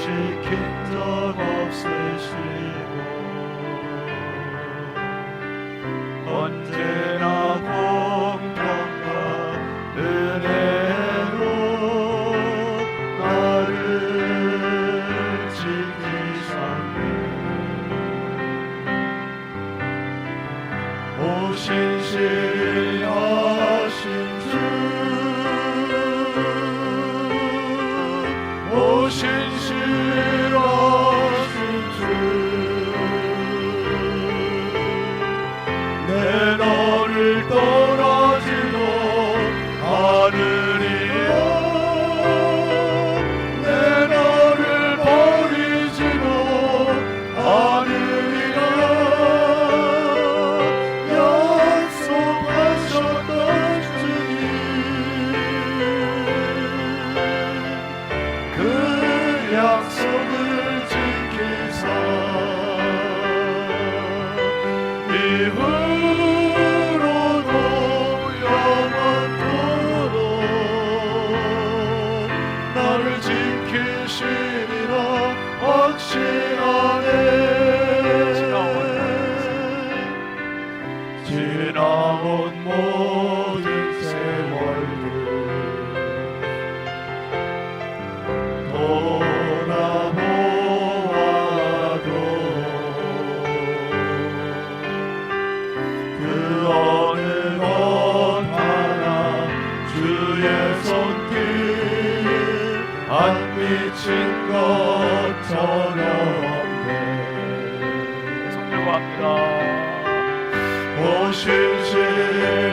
지킨 적 없으시고 언제나 공평과 은혜로 나를 지키셨네. 오신실하신 주 오신실하신 주 내 너를 떠나지도 않으리라 내 너를 버리지도 않으리라 약속하셨던 주님 그 약속을 지키사 이후로도 영원토록 나를 지키시리라 확신하네. 지나온 모든 세월들 돌아보아도 그 어느 것 하나 주의 손길 안 미친 것 전혀 없네. 성령합니다.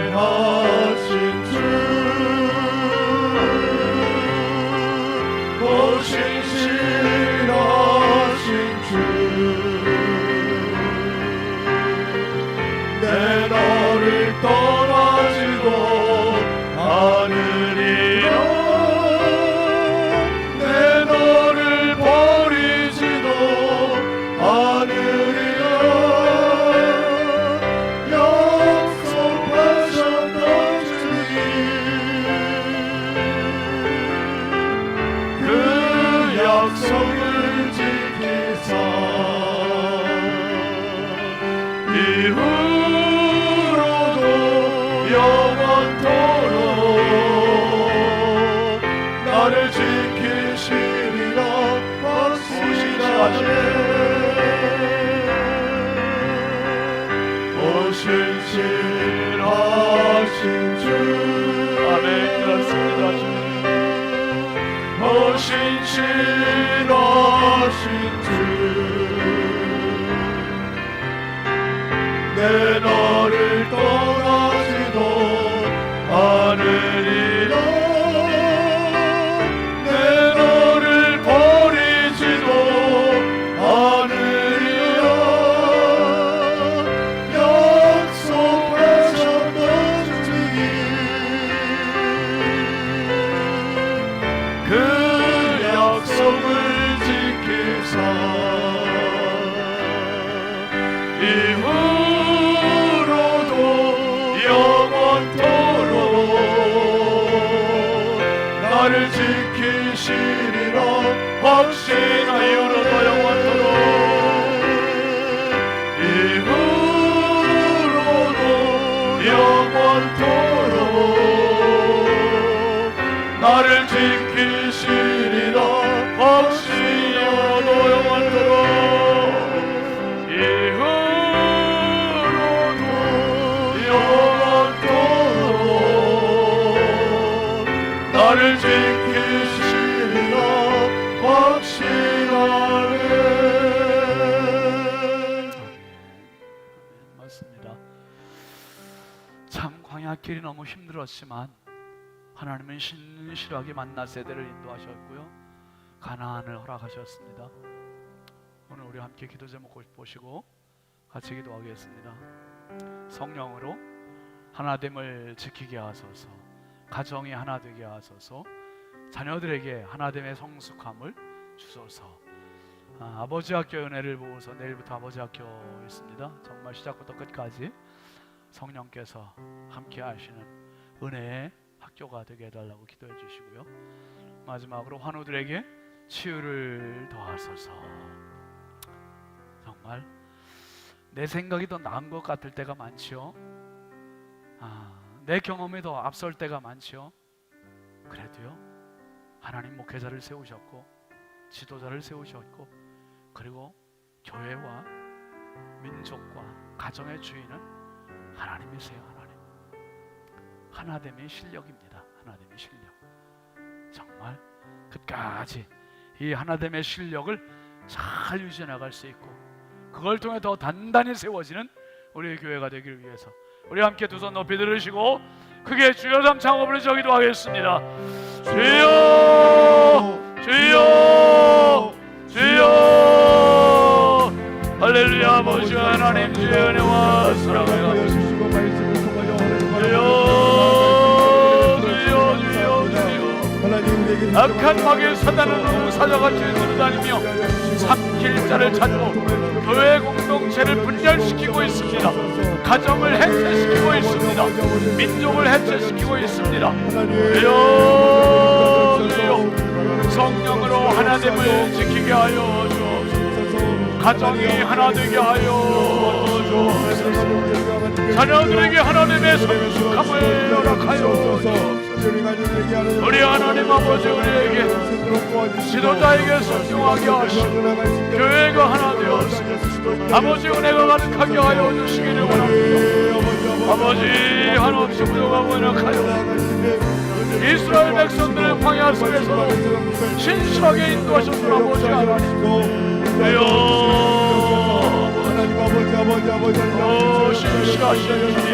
오신실하신 주 오신실하신 주 내 너를 떠나지도 않으리라 내 너를 버리지도 않으리라 약속하셨던 주님 그 약속을 지키사 이후로도 영원토록 나를 지키시리라 확신하네. 오신실하신 주 아멘. 그렇습니다. 주님. 오신실하신 주 내 너를 떠나지도 않으리라 내 너를 버리지도 않으리라 약속하셨던 주님 그 약속을 지키사 이후로도 영원토록 나를 지키시리라 확신하여 이후로도 영원토록 이후로도 영원토록 나를 지키시리라 확신하여 영원토록 나를 지키시리라 확신하네. 맞습니다. 참 광야길이 너무 힘들었지만 하나님은 신실하게 만나 세대를 인도하셨고요 가나안을 허락하셨습니다. 오늘 우리 함께 기도 제목 보시고 같이 기도하겠습니다. 성령으로 하나됨을 지키게 하소서, 가정이 하나 되게 하소서, 자녀들에게 하나됨의 성숙함을 주소서. 아버지 학교 은혜를 보고서 내일부터 아버지 학교 있습니다. 정말 시작부터 끝까지 성령께서 함께 하시는 은혜의 학교가 되게 해달라고 기도해 주시고요. 마지막으로 환우들에게 치유를 더하소서. 정말 내 생각이 더 나은 것 같을 때가 많지요. 내 경험이 더 앞설 때가 많지요. 그래도요, 하나님 목회자를 세우셨고 지도자를 세우셨고, 그리고 교회와 민족과 가정의 주인은 하나님이세요. 하나됨의 실력입니다. 하나됨의 실력. 정말 끝까지 이 하나됨의 실력을 잘 유지해 나갈 수 있고, 그걸 통해 더 단단히 세워지는 우리의 교회가 되기를 위해서 우리 함께 두 손 높이 들으시고 크게 주여 삼 창업을 저기도 하겠습니다. 주여 주여 주여. 할렐루야. 아버지 하나님, 주의 은혜와 사랑을 감사합니다. 주여 주여 주여. 악한 마귀의 사단은 사자가 죄를 다니며 삼킬자를 찾고 교회 공동체를 분열시키고 있습니다. 가정을 해체시키고 있습니다. 민족을 해체시키고 있습니다. 주여 주여. 성령으로 하나됨을 지키게 하여 주옵소서. 가정이 하나 되게 하여 주옵소서. 자녀들에게 하나님의 성숙함을 허락하여 주옵소서. 우리 하나님 아버지, 우리에게 지도자에게 순종하게 하시고 교회가 하나 되었으니 아버지 은혜가 가득하게 하여 주시기를 원합니다. 아버지 한없이 부족하고 연약하여 이스라엘 백성들의 광야 속에서 신실하게 인도하셨던 아버지 하나님, 신실하신 주님,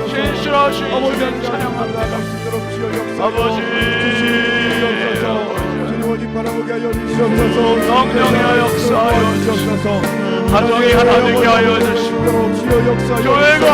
신실하신 주님 찬양합니다. 아버지 성령의 역사하여 주시옵소서. 가정이 하나 되게 하여 주시옵소서. 교회가